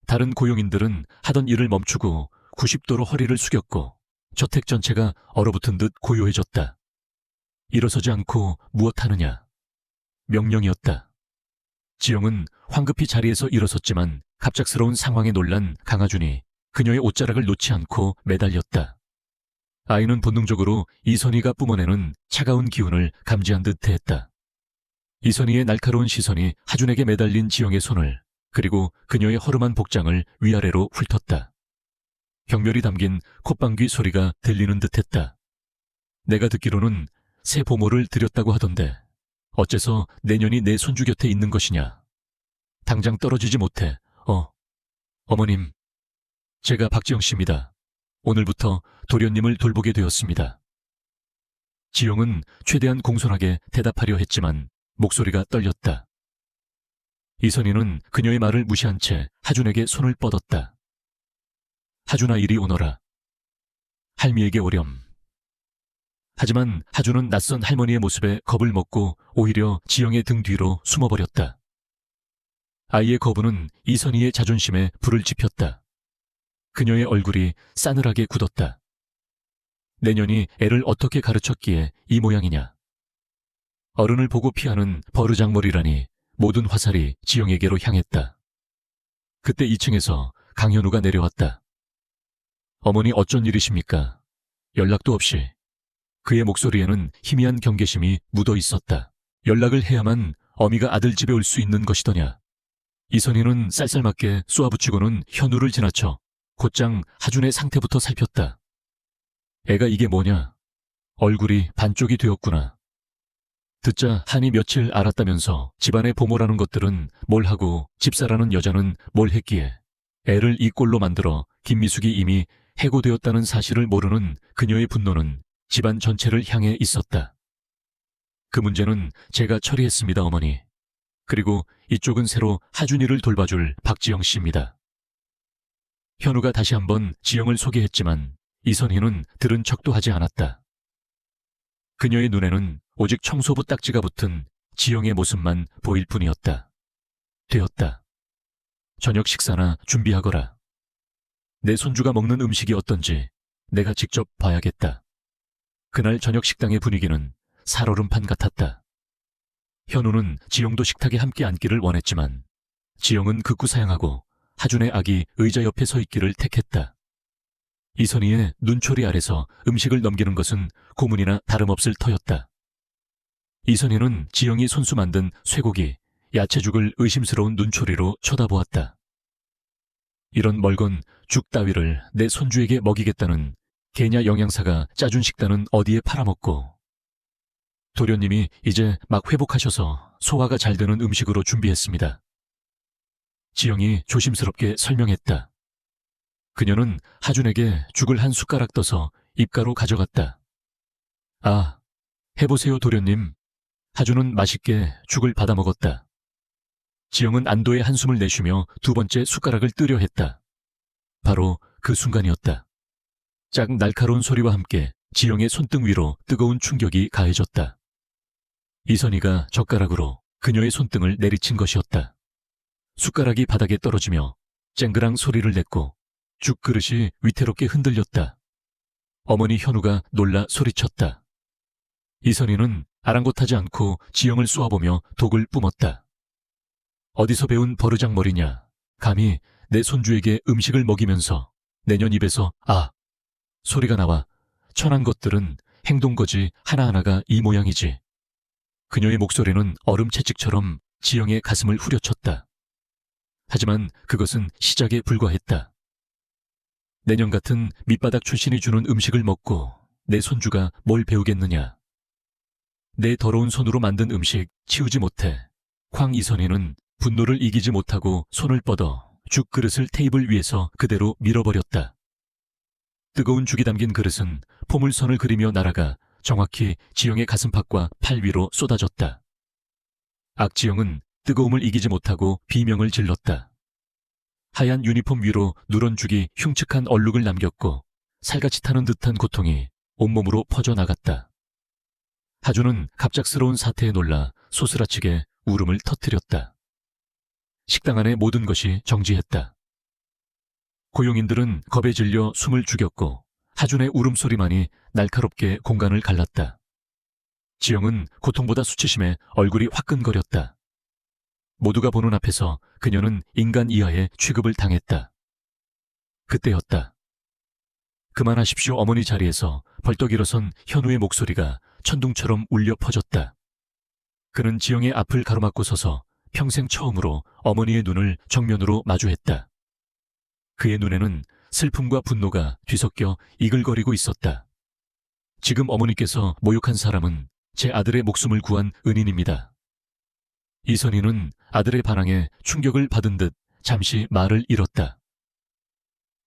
다른 고용인들은 하던 일을 멈추고 90도로 허리를 숙였고 저택 전체가 얼어붙은 듯 고요해졌다. 일어서지 않고 무엇 하느냐? 명령이었다. 지영은 황급히 자리에서 일어섰지만 갑작스러운 상황에 놀란 강하준이 그녀의 옷자락을 놓지 않고 매달렸다. 아이는 본능적으로 이선희가 뿜어내는 차가운 기운을 감지한 듯 했다. 이선희의 날카로운 시선이 하준에게 매달린 지영의 손을 그리고 그녀의 허름한 복장을 위아래로 훑었다. 경멸이 담긴 콧방귀 소리가 들리는 듯했다. 내가 듣기로는 새 보모를 들였다고 하던데 어째서 내년이 내 손주 곁에 있는 것이냐. 당장 떨어지지 못해. 어머님, 제가 박지영 씨입니다. 오늘부터 도련님을 돌보게 되었습니다. 지영은 최대한 공손하게 대답하려 했지만 목소리가 떨렸다. 이선희는 그녀의 말을 무시한 채 하준에게 손을 뻗었다. 하준아, 이리 오너라. 할미에게 오렴. 하지만 하준은 낯선 할머니의 모습에 겁을 먹고 오히려 지영의 등 뒤로 숨어버렸다. 아이의 거부는 이선희의 자존심에 불을 지폈다. 그녀의 얼굴이 싸늘하게 굳었다. 내년이 애를 어떻게 가르쳤기에 이 모양이냐. 어른을 보고 피하는 버르장머리라니. 모든 화살이 지영에게로 향했다. 그때 2층에서 강현우가 내려왔다. 어머니, 어쩐 일이십니까? 연락도 없이. 그의 목소리에는 희미한 경계심이 묻어 있었다. 연락을 해야만 어미가 아들 집에 올 수 있는 것이더냐. 이선희는 쌀쌀맞게 쏘아붙이고는 현우를 지나쳐 곧장 하준의 상태부터 살폈다. 애가 이게 뭐냐? 얼굴이 반쪽이 되었구나. 듣자 한이 며칠 알았다면서 집안의 보모라는 것들은 뭘 하고 집사라는 여자는 뭘 했기에 애를 이 꼴로 만들어 김미숙이 이미 해고되었다는 사실을 모르는 그녀의 분노는 집안 전체를 향해 있었다. 그 문제는 제가 처리했습니다, 어머니. 그리고 이쪽은 새로 하준이를 돌봐줄 박지영 씨입니다. 현우가 다시 한번 지영을 소개했지만 이선희는 들은 척도 하지 않았다. 그녀의 눈에는 오직 청소부 딱지가 붙은 지영의 모습만 보일 뿐이었다. 되었다. 저녁 식사나 준비하거라. 내 손주가 먹는 음식이 어떤지 내가 직접 봐야겠다. 그날 저녁 식당의 분위기는 살얼음판 같았다. 현우는 지영도 식탁에 함께 앉기를 원했지만 지영은 극구 사양하고 하준의 아기 의자 옆에 서 있기를 택했다. 이선희의 눈초리 아래서 음식을 넘기는 것은 고문이나 다름없을 터였다. 이선희는 지영이 손수 만든 쇠고기, 야채죽을 의심스러운 눈초리로 쳐다보았다. 이런 멀건 죽 따위를 내 손주에게 먹이겠다는 개냐 영양사가 짜준 식단은 어디에 팔아먹고. 도련님이 이제 막 회복하셔서 소화가 잘 되는 음식으로 준비했습니다. 지영이 조심스럽게 설명했다. 그녀는 하준에게 죽을 한 숟가락 떠서 입가로 가져갔다. 아, 해보세요 도련님. 하준은 맛있게 죽을 받아 먹었다. 지영은 안도의 한숨을 내쉬며 두 번째 숟가락을 뜨려 했다. 바로 그 순간이었다. 짝 날카로운 소리와 함께 지영의 손등 위로 뜨거운 충격이 가해졌다. 이선희가 젓가락으로 그녀의 손등을 내리친 것이었다. 숟가락이 바닥에 떨어지며 쨍그랑 소리를 냈고 죽 그릇이 위태롭게 흔들렸다. 어머니 현우가 놀라 소리쳤다. 이선희는 아랑곳하지 않고 지영을 쏘아보며 독을 뿜었다. 어디서 배운 버르장머리냐. 감히 내 손주에게 음식을 먹이면서 내년 입에서 아 소리가 나와. 천한 것들은 행동거지 하나하나가 이 모양이지. 그녀의 목소리는 얼음 채찍처럼 지영의 가슴을 후려쳤다. 하지만 그것은 시작에 불과했다. 내년 같은 밑바닥 출신이 주는 음식을 먹고 내 손주가 뭘 배우겠느냐. 내 더러운 손으로 만든 음식 치우지 못해. 쾅. 이선희는 분노를 이기지 못하고 손을 뻗어 죽 그릇을 테이블 위에서 그대로 밀어버렸다. 뜨거운 죽이 담긴 그릇은 포물선을 그리며 날아가 정확히 지영의 가슴팍과 팔 위로 쏟아졌다. 악지영은 뜨거움을 이기지 못하고 비명을 질렀다. 하얀 유니폼 위로 누런 죽이 흉측한 얼룩을 남겼고 살같이 타는 듯한 고통이 온몸으로 퍼져나갔다. 하준은 갑작스러운 사태에 놀라 소스라치게 울음을 터뜨렸다. 식당 안의 모든 것이 정지했다. 고용인들은 겁에 질려 숨을 죽였고 하준의 울음소리만이 날카롭게 공간을 갈랐다. 지영은 고통보다 수치심에 얼굴이 화끈거렸다. 모두가 보는 앞에서 그녀는 인간 이하의 취급을 당했다. 그때였다. 그만하십시오. 어머니 자리에서 벌떡 일어선 현우의 목소리가 천둥처럼 울려 퍼졌다. 그는 지영의 앞을 가로막고 서서 평생 처음으로 어머니의 눈을 정면으로 마주했다. 그의 눈에는 슬픔과 분노가 뒤섞여 이글거리고 있었다. 지금 어머니께서 모욕한 사람은 제 아들의 목숨을 구한 은인입니다. 이선희는 아들의 반항에 충격을 받은 듯 잠시 말을 잃었다.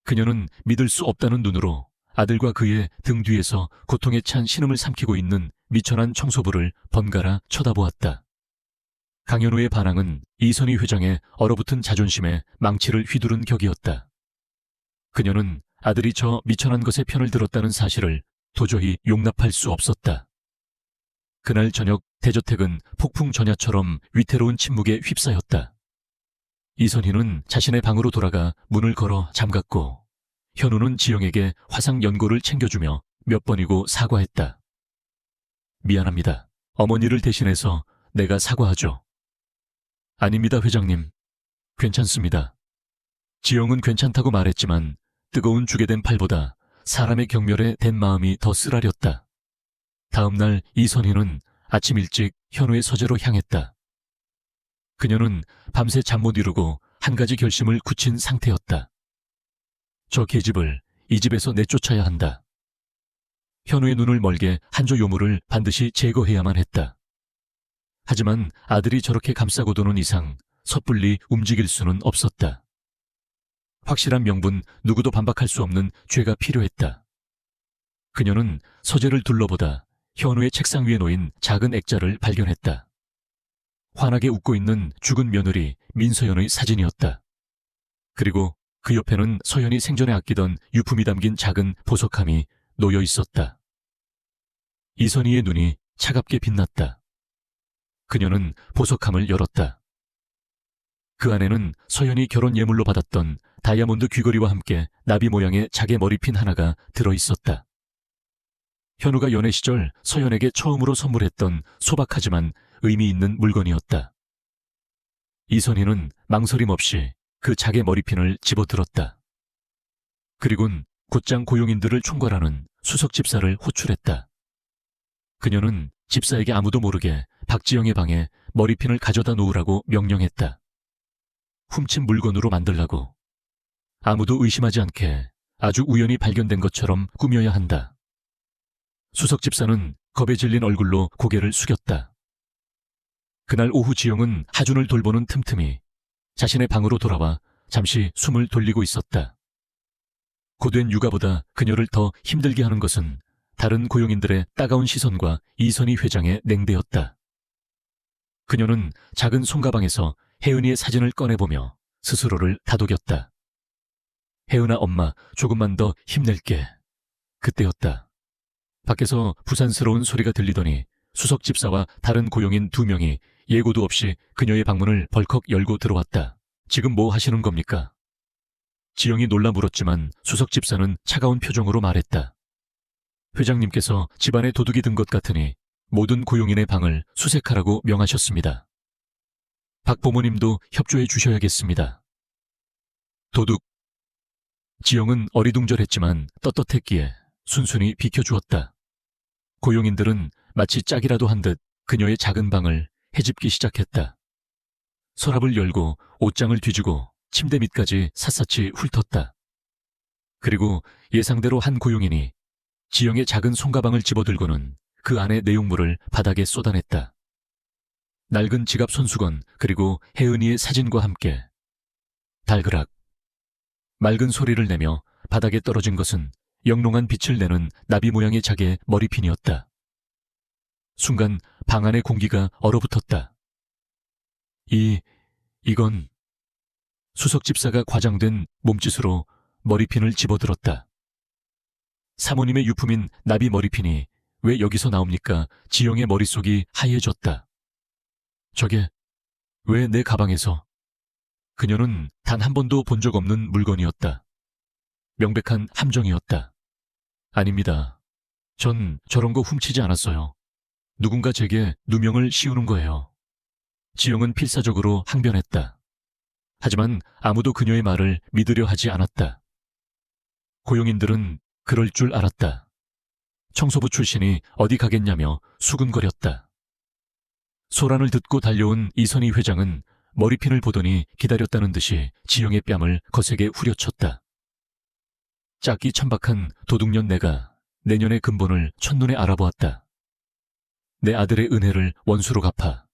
그녀는 믿을 수 없다는 눈으로 아들과 그의 등 뒤에서 고통에 찬 신음을 삼키고 있는 미천한 청소부를 번갈아 쳐다보았다. 강현우의 반항은 이선희 회장의 얼어붙은 자존심에 망치를 휘두른 격이었다. 그녀는 아들이 저 미천한 것의 편을 들었다는 사실을 도저히 용납할 수 없었다. 그날 저녁 대저택은 폭풍 전야처럼 위태로운 침묵에 휩싸였다. 이선희는 자신의 방으로 돌아가 문을 걸어 잠갔고 현우는 지영에게 화상 연고를 챙겨주며 몇 번이고 사과했다. 미안합니다. 어머니를 대신해서 내가 사과하죠. 아닙니다, 회장님. 괜찮습니다. 지영은 괜찮다고 말했지만 뜨거운 죽에 댄 팔보다 사람의 경멸에 댄 마음이 더 쓰라렸다. 다음 날 이선희는 아침 일찍 현우의 서재로 향했다. 그녀는 밤새 잠 못 이루고 한 가지 결심을 굳힌 상태였다. 저 계집을 이 집에서 내쫓아야 한다. 현우의 눈을 멀게 한 조 요물을 반드시 제거해야만 했다. 하지만 아들이 저렇게 감싸고 도는 이상 섣불리 움직일 수는 없었다. 확실한 명분, 누구도 반박할 수 없는 죄가 필요했다. 그녀는 서재를 둘러보다 현우의 책상 위에 놓인 작은 액자를 발견했다. 환하게 웃고 있는 죽은 며느리 민서연의 사진이었다. 그리고 그 옆에는 서연이 생전에 아끼던 유품이 담긴 작은 보석함이 놓여 있었다. 이선희의 눈이 차갑게 빛났다. 그녀는 보석함을 열었다. 그 안에는 서연이 결혼 예물로 받았던 다이아몬드 귀걸이와 함께 나비 모양의 자개 머리핀 하나가 들어있었다. 현우가 연애 시절 서연에게 처음으로 선물했던 소박하지만 의미 있는 물건이었다. 이선희는 망설임 없이 그 자개 머리핀을 집어들었다. 그리곤 곧장 고용인들을 총괄하는 수석 집사를 호출했다. 그녀는 집사에게 아무도 모르게 박지영의 방에 머리핀을 가져다 놓으라고 명령했다. 훔친 물건으로 만들라고. 아무도 의심하지 않게 아주 우연히 발견된 것처럼 꾸며야 한다. 수석 집사는 겁에 질린 얼굴로 고개를 숙였다. 그날 오후 지영은 하준을 돌보는 틈틈이 자신의 방으로 돌아와 잠시 숨을 돌리고 있었다. 고된 육아보다 그녀를 더 힘들게 하는 것은 다른 고용인들의 따가운 시선과 이선희 회장의 냉대였다. 그녀는 작은 손가방에서 혜은이의 사진을 꺼내보며 스스로를 다독였다. 혜은아 엄마 조금만 더 힘낼게. 그때였다. 밖에서 부산스러운 소리가 들리더니 수석 집사와 다른 고용인 2명이 예고도 없이 그녀의 방문을 벌컥 열고 들어왔다. 지금 뭐 하시는 겁니까? 지영이 놀라 물었지만 수석 집사는 차가운 표정으로 말했다. 회장님께서 집안에 도둑이 든 것 같으니 모든 고용인의 방을 수색하라고 명하셨습니다. 박 부모님도 협조해 주셔야겠습니다. 도둑. 지영은 어리둥절했지만 떳떳했기에 순순히 비켜주었다. 고용인들은 마치 짝이라도 한 듯 그녀의 작은 방을 헤집기 시작했다. 서랍을 열고 옷장을 뒤지고 침대 밑까지 샅샅이 훑었다. 그리고 예상대로 한 고용인이 지영의 작은 손가방을 집어들고는 그 안의 내용물을 바닥에 쏟아냈다. 낡은 지갑 손수건 그리고 혜은이의 사진과 함께 달그락. 맑은 소리를 내며 바닥에 떨어진 것은 영롱한 빛을 내는 나비 모양의 자개의 머리핀이었다. 순간 방 안의 공기가 얼어붙었다. 이건 수석 집사가 과장된 몸짓으로 머리핀을 집어들었다. 사모님의 유품인 나비 머리핀이 왜 여기서 나옵니까? 지영의 머릿속이 하얘졌다. 저게 왜 내 가방에서? 그녀는 단 한 번도 본 적 없는 물건이었다. 명백한 함정이었다. 아닙니다. 전 저런 거 훔치지 않았어요. 누군가 제게 누명을 씌우는 거예요. 지영은 필사적으로 항변했다. 하지만 아무도 그녀의 말을 믿으려 하지 않았다. 고용인들은 그럴 줄 알았다. 청소부 출신이 어디 가겠냐며 수근거렸다. 소란을 듣고 달려온 이선희 회장은 머리핀을 보더니 기다렸다는 듯이 지영의 뺨을 거세게 후려쳤다. 짝이 천박한 도둑년 내가 내년의 근본을 첫눈에 알아보았다. 내 아들의 은혜를 원수로 갚아.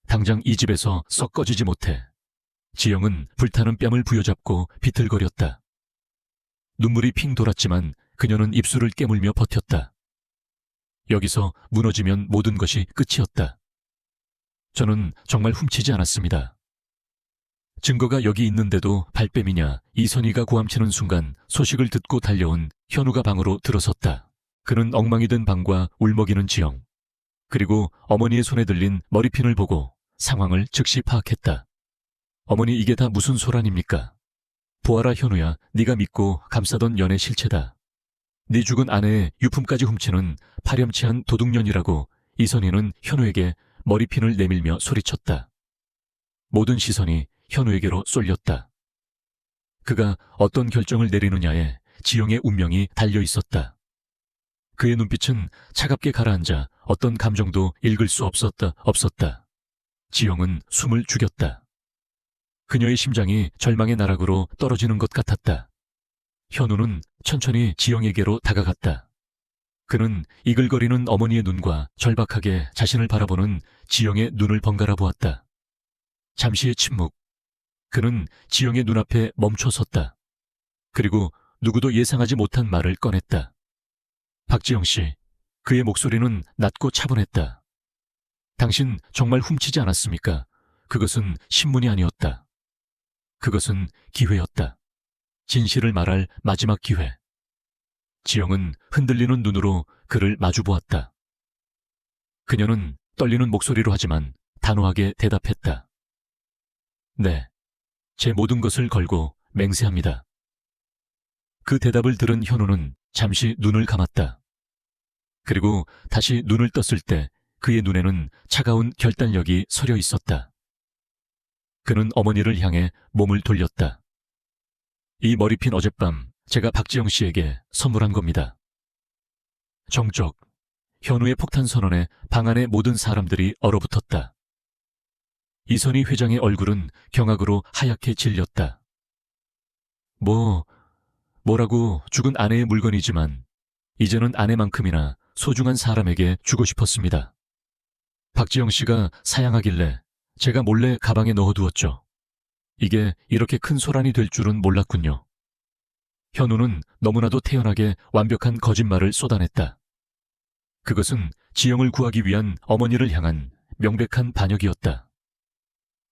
당장 이 집에서 썩 꺼지지 못해. 지영은 불타는 뺨을 부여잡고 비틀거렸다. 눈물이 핑 돌았지만 그녀는 입술을 깨물며 버텼다. 여기서 무너지면 모든 것이 끝이었다. 저는 정말 훔치지 않았습니다. 증거가 여기 있는데도 발뺌이냐. 이선희가 고함치는 순간 소식을 듣고 달려온 현우가 방으로 들어섰다. 그는 엉망이 된 방과 울먹이는 지영, 그리고 어머니의 손에 들린 머리핀을 보고 상황을 즉시 파악했다. 어머니, 이게 다 무슨 소란입니까? 보아라 현우야, 네가 믿고 감싸던 연애 실체다. 네 죽은 아내의 유품까지 훔치는 파렴치한 도둑년이라고 이선희는 현우에게 머리핀을 내밀며 소리쳤다. 모든 시선이 현우에게로 쏠렸다. 그가 어떤 결정을 내리느냐에 지영의 운명이 달려 있었다. 그의 눈빛은 차갑게 가라앉아 어떤 감정도 읽을 수 없었다. 지영은 숨을 죽였다. 그녀의 심장이 절망의 나락으로 떨어지는 것 같았다. 현우는 천천히 지영에게로 다가갔다. 그는 이글거리는 어머니의 눈과 절박하게 자신을 바라보는 지영의 눈을 번갈아 보았다. 잠시의 침묵. 그는 지영의 눈앞에 멈춰 섰다. 그리고 누구도 예상하지 못한 말을 꺼냈다. 박지영 씨, 그의 목소리는 낮고 차분했다. 당신 정말 훔치지 않았습니까? 그것은 신문이 아니었다. 그것은 기회였다. 진실을 말할 마지막 기회. 지영은 흔들리는 눈으로 그를 마주보았다. 그녀는 떨리는 목소리로 하지만 단호하게 대답했다. 네, 제 모든 것을 걸고 맹세합니다. 그 대답을 들은 현우는 잠시 눈을 감았다. 그리고 다시 눈을 떴을 때 그의 눈에는 차가운 결단력이 서려 있었다. 그는 어머니를 향해 몸을 돌렸다. 이 머리핀 어젯밤 제가 박지영 씨에게 선물한 겁니다. 정적, 현우의 폭탄 선언에 방 안의 모든 사람들이 얼어붙었다. 이선희 회장의 얼굴은 경악으로 하얗게 질렸다. 뭐라고 죽은 아내의 물건이지만 이제는 아내만큼이나 소중한 사람에게 주고 싶었습니다. 박지영 씨가 사양하길래 제가 몰래 가방에 넣어두었죠. 이게 이렇게 큰 소란이 될 줄은 몰랐군요. 현우는 너무나도 태연하게 완벽한 거짓말을 쏟아냈다. 그것은 지영을 구하기 위한 어머니를 향한 명백한 반역이었다.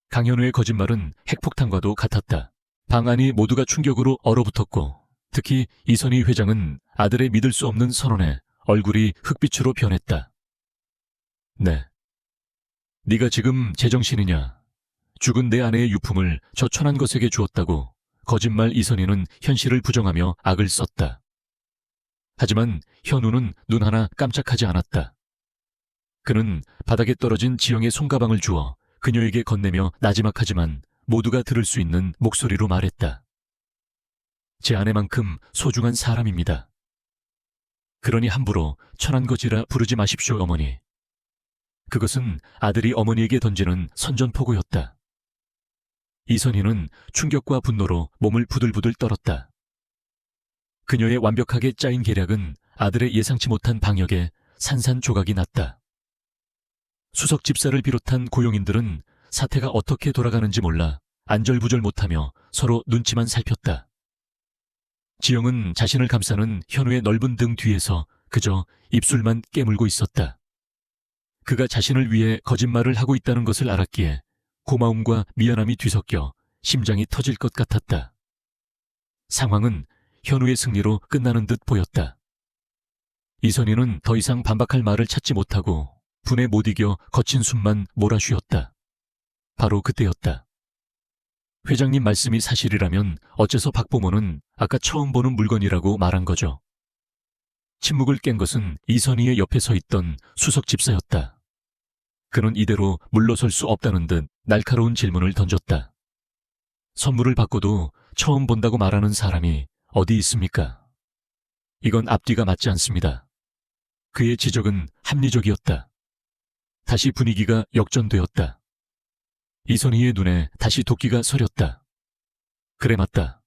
강현우의 거짓말은 핵폭탄과도 같았다. 방 안이 모두가 충격으로 얼어붙었고 특히 이선희 회장은 아들의 믿을 수 없는 선언에 얼굴이 흑빛으로 변했다. 네. 네가 지금 제정신이냐. 죽은 내 아내의 유품을 저 천한 것에게 주었다고 거짓말 이선희는 현실을 부정하며 악을 썼다. 하지만 현우는 눈 하나 깜짝하지 않았다. 그는 바닥에 떨어진 지영의 손가방을 주어 그녀에게 건네며 나지막하지만 모두가 들을 수 있는 목소리로 말했다. 제 아내만큼 소중한 사람입니다. 그러니 함부로 천한 것이라 부르지 마십시오, 어머니. 그것은 아들이 어머니에게 던지는 선전포고였다. 이선희는 충격과 분노로 몸을 부들부들 떨었다. 그녀의 완벽하게 짜인 계략은 아들의 예상치 못한 방역에 산산조각이 났다. 수석 집사를 비롯한 고용인들은 사태가 어떻게 돌아가는지 몰라 안절부절 못하며 서로 눈치만 살폈다. 지영은 자신을 감싸는 현우의 넓은 등 뒤에서 그저 입술만 깨물고 있었다. 그가 자신을 위해 거짓말을 하고 있다는 것을 알았기에 고마움과 미안함이 뒤섞여 심장이 터질 것 같았다. 상황은 현우의 승리로 끝나는 듯 보였다. 이선희는 더 이상 반박할 말을 찾지 못하고 분에 못 이겨 거친 숨만 몰아쉬었다. 바로 그때였다. 회장님 말씀이 사실이라면 어째서 박보모는 아까 처음 보는 물건이라고 말한 거죠. 침묵을 깬 것은 이선희의 옆에 서 있던 수석 집사였다. 그는 이대로 물러설 수 없다는 듯 날카로운 질문을 던졌다. 선물을 받고도 처음 본다고 말하는 사람이 어디 있습니까? 이건 앞뒤가 맞지 않습니다. 그의 지적은 합리적이었다. 다시 분위기가 역전되었다. 이선희의 눈에 다시 도끼가 서렸다. 그래, 맞다.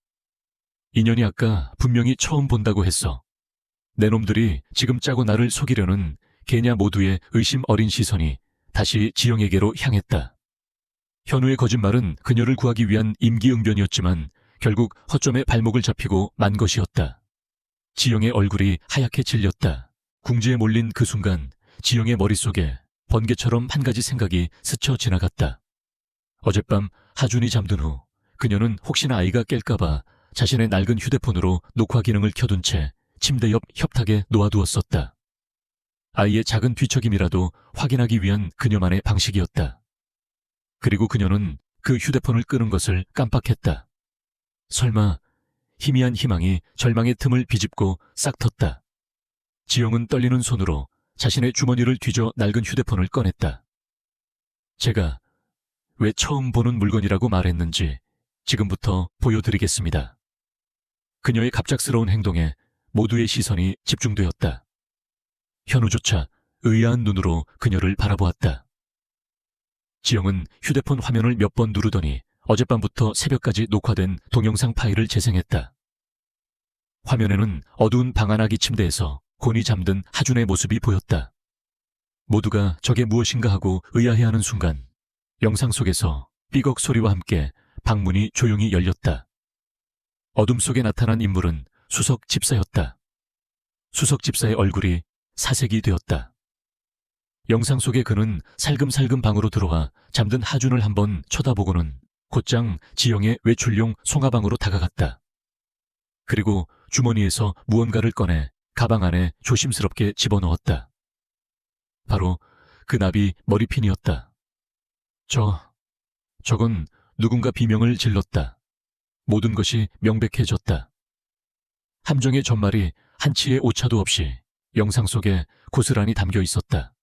인연이 아까 분명히 처음 본다고 했어. 내 놈들이 지금 짜고 나를 속이려는 개냐 모두의 의심 어린 시선이 다시 지영에게로 향했다. 현우의 거짓말은 그녀를 구하기 위한 임기응변이었지만 결국 허점에 발목을 잡히고 만 것이었다. 지영의 얼굴이 하얗게 질렸다. 궁지에 몰린 그 순간 지영의 머릿속에 번개처럼 한 가지 생각이 스쳐 지나갔다. 어젯밤 하준이 잠든 후 그녀는 혹시나 아이가 깰까봐 자신의 낡은 휴대폰으로 녹화 기능을 켜둔 채 침대 옆 협탁에 놓아두었었다. 아이의 작은 뒤척임이라도 확인하기 위한 그녀만의 방식이었다. 그리고 그녀는 그 휴대폰을 끄는 것을 깜빡했다. 설마 희미한 희망이 절망의 틈을 비집고 싹 텄다. 지영은 떨리는 손으로 자신의 주머니를 뒤져 낡은 휴대폰을 꺼냈다. 제가 왜 처음 보는 물건이라고 말했는지 지금부터 보여드리겠습니다. 그녀의 갑작스러운 행동에 모두의 시선이 집중되었다. 현우조차 의아한 눈으로 그녀를 바라보았다. 지영은 휴대폰 화면을 몇 번 누르더니 어젯밤부터 새벽까지 녹화된 동영상 파일을 재생했다. 화면에는 어두운 방 안아기 침대에서 곤히 잠든 하준의 모습이 보였다. 모두가 저게 무엇인가 하고 의아해하는 순간 영상 속에서 삐걱 소리와 함께 방문이 조용히 열렸다. 어둠 속에 나타난 인물은 수석 집사였다. 수석 집사의 얼굴이 사색이 되었다. 영상 속의 그는 살금살금 방으로 들어와 잠든 하준을 한번 쳐다보고는 곧장 지영의 외출용 송화방으로 다가갔다. 그리고 주머니에서 무언가를 꺼내 가방 안에 조심스럽게 집어넣었다. 바로 그 나비 머리핀이었다. 저건 누군가 비명을 질렀다. 모든 것이 명백해졌다. 함정의 전말이 한치의 오차도 없이 영상 속에 고스란히 담겨 있었다.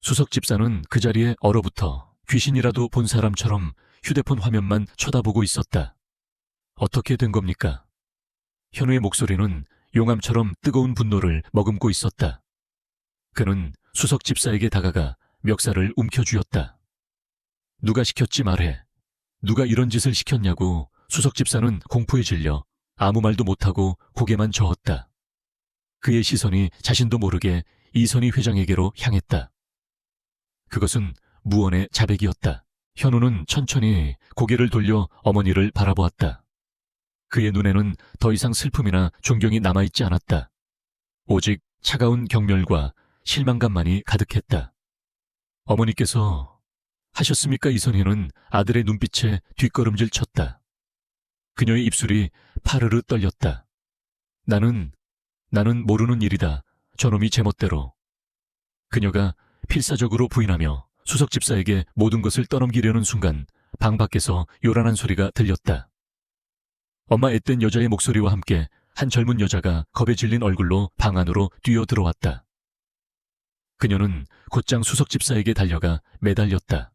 수석 집사는 그 자리에 얼어붙어 귀신이라도 본 사람처럼 휴대폰 화면만 쳐다보고 있었다. 어떻게 된 겁니까? 현우의 목소리는 용암처럼 뜨거운 분노를 머금고 있었다. 그는 수석 집사에게 다가가 멱살을 움켜쥐었다. 누가 시켰지 말해. 누가 이런 짓을 시켰냐고. 수석 집사는 공포에 질려 아무 말도 못하고 고개만 저었다. 그의 시선이 자신도 모르게 이선희 회장에게로 향했다. 그것은 무언의 자백이었다. 현우는 천천히 고개를 돌려 어머니를 바라보았다. 그의 눈에는 더 이상 슬픔이나 존경이 남아있지 않았다. 오직 차가운 경멸과 실망감만이 가득했다. 어머니께서 하셨습니까? 이선희는 아들의 눈빛에 뒷걸음질 쳤다. 그녀의 입술이 파르르 떨렸다. 나는 모르는 일이다. 저놈이 제멋대로. 그녀가 필사적으로 부인하며 수석 집사에게 모든 것을 떠넘기려는 순간 방 밖에서 요란한 소리가 들렸다. 엄마 앳된 여자의 목소리와 함께 한 젊은 여자가 겁에 질린 얼굴로 방 안으로 뛰어 들어왔다. 그녀는 곧장 수석 집사에게 달려가 매달렸다.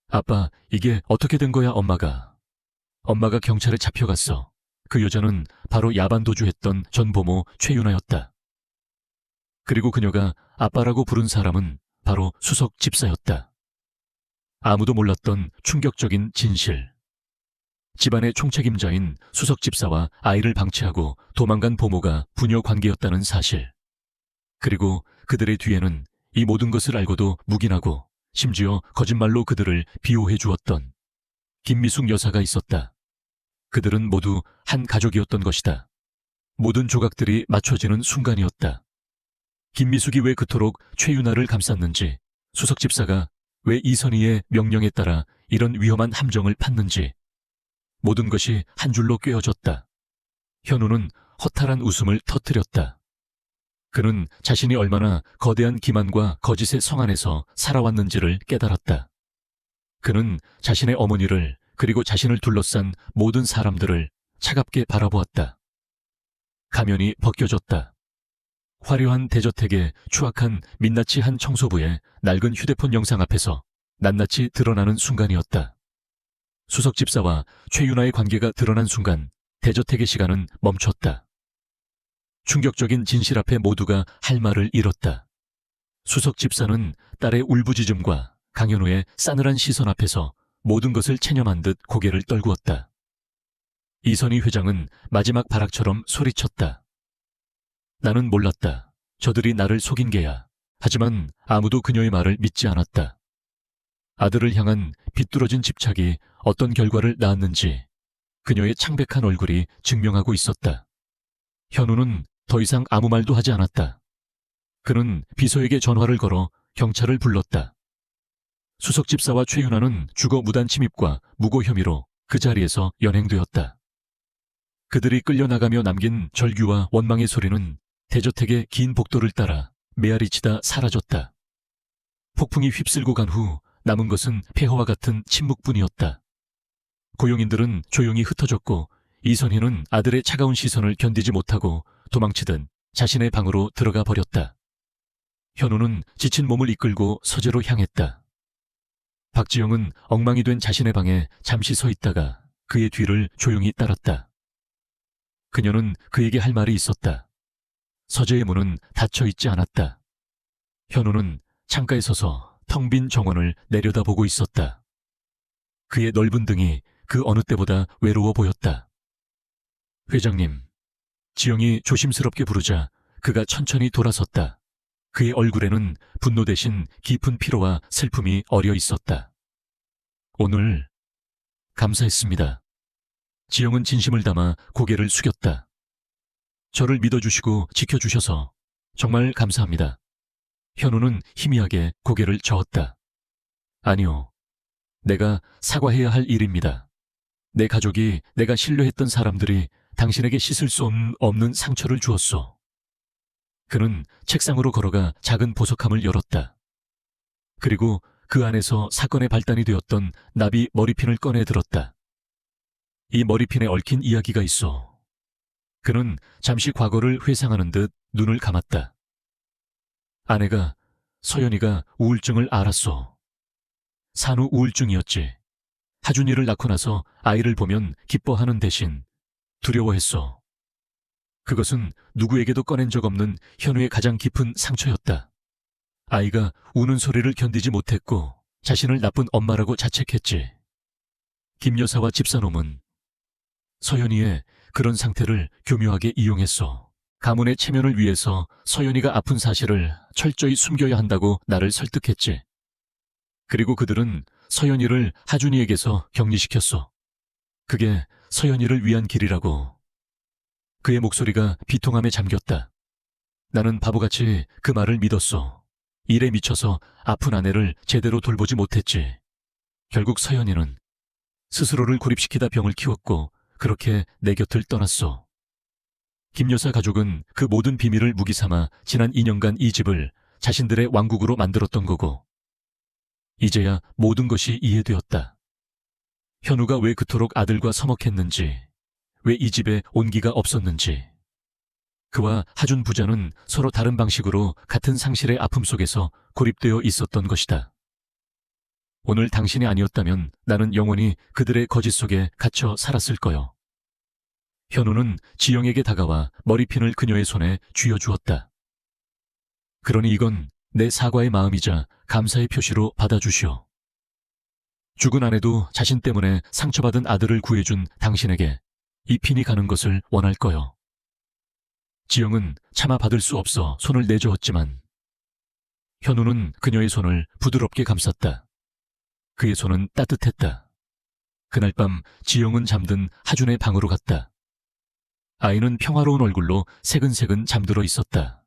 아빠, 이게 어떻게 된 거야? 엄마가 경찰에 잡혀갔어. 그 여자는 바로 야반도주했던 전보모 최윤아였다. 그리고 그녀가 아빠라고 부른 사람은 바로 수석 집사였다. 아무도 몰랐던 충격적인 진실. 집안의 총책임자인 수석 집사와 아이를 방치하고 도망간 보모가 부녀 관계였다는 사실. 그리고 그들의 뒤에는 이 모든 것을 알고도 묵인하고 심지어 거짓말로 그들을 비호해 주었던 김미숙 여사가 있었다. 그들은 모두 한 가족이었던 것이다. 모든 조각들이 맞춰지는 순간이었다. 김미숙이 왜 그토록 최윤아를 감쌌는지, 수석 집사가 왜 이선희의 명령에 따라 이런 위험한 함정을 팠는지, 모든 것이 한 줄로 꿰어졌다. 현우는 허탈한 웃음을 터뜨렸다. 그는 자신이 얼마나 거대한 기만과 거짓의 성 안에서 살아왔는지를 깨달았다. 그는 자신의 어머니를 그리고 자신을 둘러싼 모든 사람들을 차갑게 바라보았다. 가면이 벗겨졌다. 화려한 대저택의 추악한 민낯이 한 청소부의 낡은 휴대폰 영상 앞에서 낱낱이 드러나는 순간이었다. 수석 집사와 최윤아의 관계가 드러난 순간 대저택의 시간은 멈췄다. 충격적인 진실 앞에 모두가 할 말을 잃었다. 수석 집사는 딸의 울부짖음과 강현우의 싸늘한 시선 앞에서 모든 것을 체념한 듯 고개를 떨구었다. 이선희 회장은 마지막 발악처럼 소리쳤다. 나는 몰랐다. 저들이 나를 속인 게야. 하지만 아무도 그녀의 말을 믿지 않았다. 아들을 향한 비뚤어진 집착이 어떤 결과를 낳았는지 그녀의 창백한 얼굴이 증명하고 있었다. 현우는 더 이상 아무 말도 하지 않았다. 그는 비서에게 전화를 걸어 경찰을 불렀다. 수석 집사와 최윤아는 주거 무단 침입과 무고 혐의로 그 자리에서 연행되었다. 그들이 끌려나가며 남긴 절규와 원망의 소리는 대저택의 긴 복도를 따라 메아리치다 사라졌다. 폭풍이 휩쓸고 간 후 남은 것은 폐허와 같은 침묵뿐이었다. 고용인들은 조용히 흩어졌고 이선희는 아들의 차가운 시선을 견디지 못하고 도망치듯 자신의 방으로 들어가 버렸다. 현우는 지친 몸을 이끌고 서재로 향했다. 박지영은 엉망이 된 자신의 방에 잠시 서 있다가 그의 뒤를 조용히 따랐다. 그녀는 그에게 할 말이 있었다. 서재의 문은 닫혀 있지 않았다. 현우는 창가에 서서 텅 빈 정원을 내려다보고 있었다. 그의 넓은 등이 그 어느 때보다 외로워 보였다. 회장님, 지영이 조심스럽게 부르자 그가 천천히 돌아섰다. 그의 얼굴에는 분노 대신 깊은 피로와 슬픔이 어려 있었다. 오늘 감사했습니다. 지영은 진심을 담아 고개를 숙였다. 저를 믿어주시고 지켜주셔서 정말 감사합니다. 현우는 희미하게 고개를 저었다. 아니요, 내가 사과해야 할 일입니다. 내 가족이, 내가 신뢰했던 사람들이 당신에게 씻을 수 없는 상처를 주었소. 그는 책상으로 걸어가 작은 보석함을 열었다. 그리고 그 안에서 사건의 발단이 되었던 나비 머리핀을 꺼내 들었다. 이 머리핀에 얽힌 이야기가 있어. 그는 잠시 과거를 회상하는 듯 눈을 감았다. 아내가, 서연이가 우울증을 앓았어. 산후 우울증이었지. 하준이를 낳고 나서 아이를 보면 기뻐하는 대신 두려워했어. 그것은 누구에게도 꺼낸 적 없는 현우의 가장 깊은 상처였다. 아이가 우는 소리를 견디지 못했고 자신을 나쁜 엄마라고 자책했지. 김 여사와 집사놈은 서연이의 그런 상태를 교묘하게 이용했어. 가문의 체면을 위해서 서연이가 아픈 사실을 철저히 숨겨야 한다고 나를 설득했지. 그리고 그들은 서연이를 하준이에게서 격리시켰어. 그게 서연이를 위한 길이라고. 그의 목소리가 비통함에 잠겼다. 나는 바보같이 그 말을 믿었어. 일에 미쳐서 아픈 아내를 제대로 돌보지 못했지. 결국 서연이는 스스로를 고립시키다 병을 키웠고 그렇게 내 곁을 떠났어. 김 여사 가족은 그 모든 비밀을 무기 삼아 지난 2년간 이 집을 자신들의 왕국으로 만들었던 거고, 이제야 모든 것이 이해되었다. 현우가 왜 그토록 아들과 서먹했는지, 왜 이 집에 온기가 없었는지. 그와 하준 부자는 서로 다른 방식으로 같은 상실의 아픔 속에서 고립되어 있었던 것이다. 오늘 당신이 아니었다면 나는 영원히 그들의 거짓 속에 갇혀 살았을 거요. 현우는 지영에게 다가와 머리핀을 그녀의 손에 쥐어주었다. 그러니 이건 내 사과의 마음이자 감사의 표시로 받아주시오. 죽은 아내도 자신 때문에 상처받은 아들을 구해준 당신에게 이 핀이 가는 것을 원할 거요. 지영은 차마 받을 수 없어 손을 내저었지만 현우는 그녀의 손을 부드럽게 감쌌다. 그의 손은 따뜻했다. 그날 밤 지영은 잠든 하준의 방으로 갔다. 아이는 평화로운 얼굴로 새근새근 잠들어 있었다.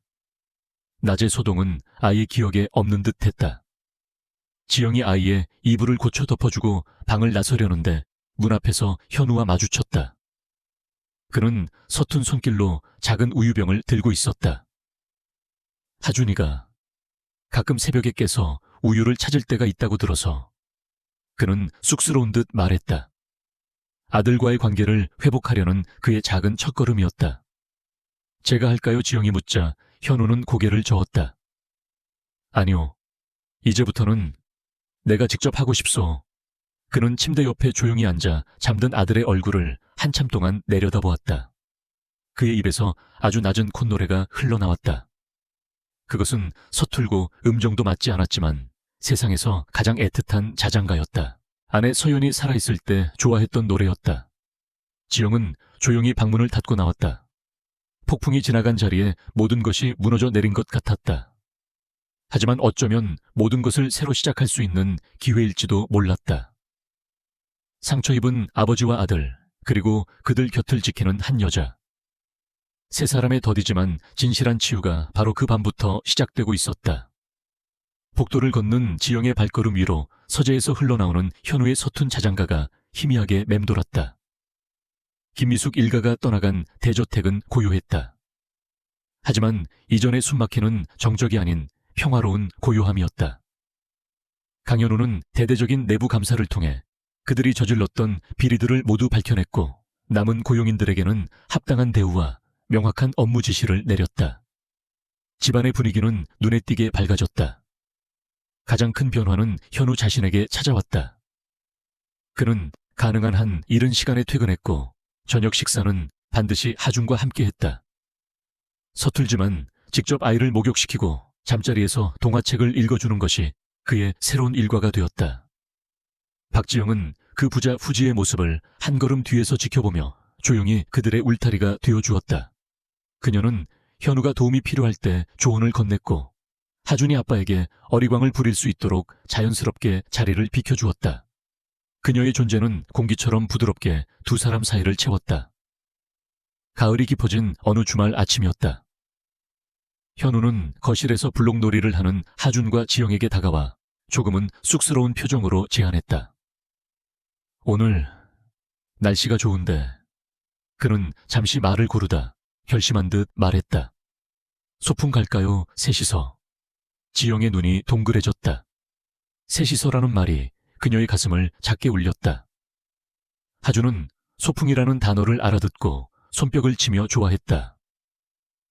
낮의 소동은 아이의 기억에 없는 듯했다. 지영이 아이의 이불을 고쳐 덮어주고 방을 나서려는데 문 앞에서 현우와 마주쳤다. 그는 서툰 손길로 작은 우유병을 들고 있었다. 하준이가 가끔 새벽에 깨서 우유를 찾을 때가 있다고 들어서. 그는 쑥스러운 듯 말했다. 아들과의 관계를 회복하려는 그의 작은 첫걸음이었다. 제가 할까요? 지영이 묻자 현우는 고개를 저었다. 아니요. 이제부터는 내가 직접 하고 싶소. 그는 침대 옆에 조용히 앉아 잠든 아들의 얼굴을 한참 동안 내려다보았다. 그의 입에서 아주 낮은 콧노래가 흘러나왔다. 그것은 서툴고 음정도 맞지 않았지만 세상에서 가장 애틋한 자장가였다. 아내 서연이 살아있을 때 좋아했던 노래였다. 지영은 조용히 방문을 닫고 나왔다. 폭풍이 지나간 자리에 모든 것이 무너져 내린 것 같았다. 하지만 어쩌면 모든 것을 새로 시작할 수 있는 기회일지도 몰랐다. 상처 입은 아버지와 아들, 그리고 그들 곁을 지키는 한 여자. 세 사람의 더디지만 진실한 치유가 바로 그 밤부터 시작되고 있었다. 복도를 걷는 지영의 발걸음 위로 서재에서 흘러나오는 현우의 서툰 자장가가 희미하게 맴돌았다. 김미숙 일가가 떠나간 대저택은 고요했다. 하지만 이전의 숨막히는 정적이 아닌 평화로운 고요함이었다. 강현우는 대대적인 내부 감사를 통해 그들이 저질렀던 비리들을 모두 밝혀냈고 남은 고용인들에게는 합당한 대우와 명확한 업무 지시를 내렸다. 집안의 분위기는 눈에 띄게 밝아졌다. 가장 큰 변화는 현우 자신에게 찾아왔다. 그는 가능한 한 이른 시간에 퇴근했고 저녁 식사는 반드시 하준과 함께했다. 서툴지만 직접 아이를 목욕시키고 잠자리에서 동화책을 읽어주는 것이 그의 새로운 일과가 되었다. 박지영은 그 부자 후지의 모습을 한 걸음 뒤에서 지켜보며 조용히 그들의 울타리가 되어주었다. 그녀는 현우가 도움이 필요할 때 조언을 건넸고 하준이 아빠에게 어리광을 부릴 수 있도록 자연스럽게 자리를 비켜주었다. 그녀의 존재는 공기처럼 부드럽게 두 사람 사이를 채웠다. 가을이 깊어진 어느 주말 아침이었다. 현우는 거실에서 블록놀이를 하는 하준과 지영에게 다가와 조금은 쑥스러운 표정으로 제안했다. 오늘 날씨가 좋은데. 그는 잠시 말을 고르다 결심한 듯 말했다. 소풍 갈까요? 셋이서. 지영의 눈이 동그래졌다. 셋이서라는 말이 그녀의 가슴을 작게 울렸다. 하준은 소풍이라는 단어를 알아듣고 손뼉을 치며 좋아했다.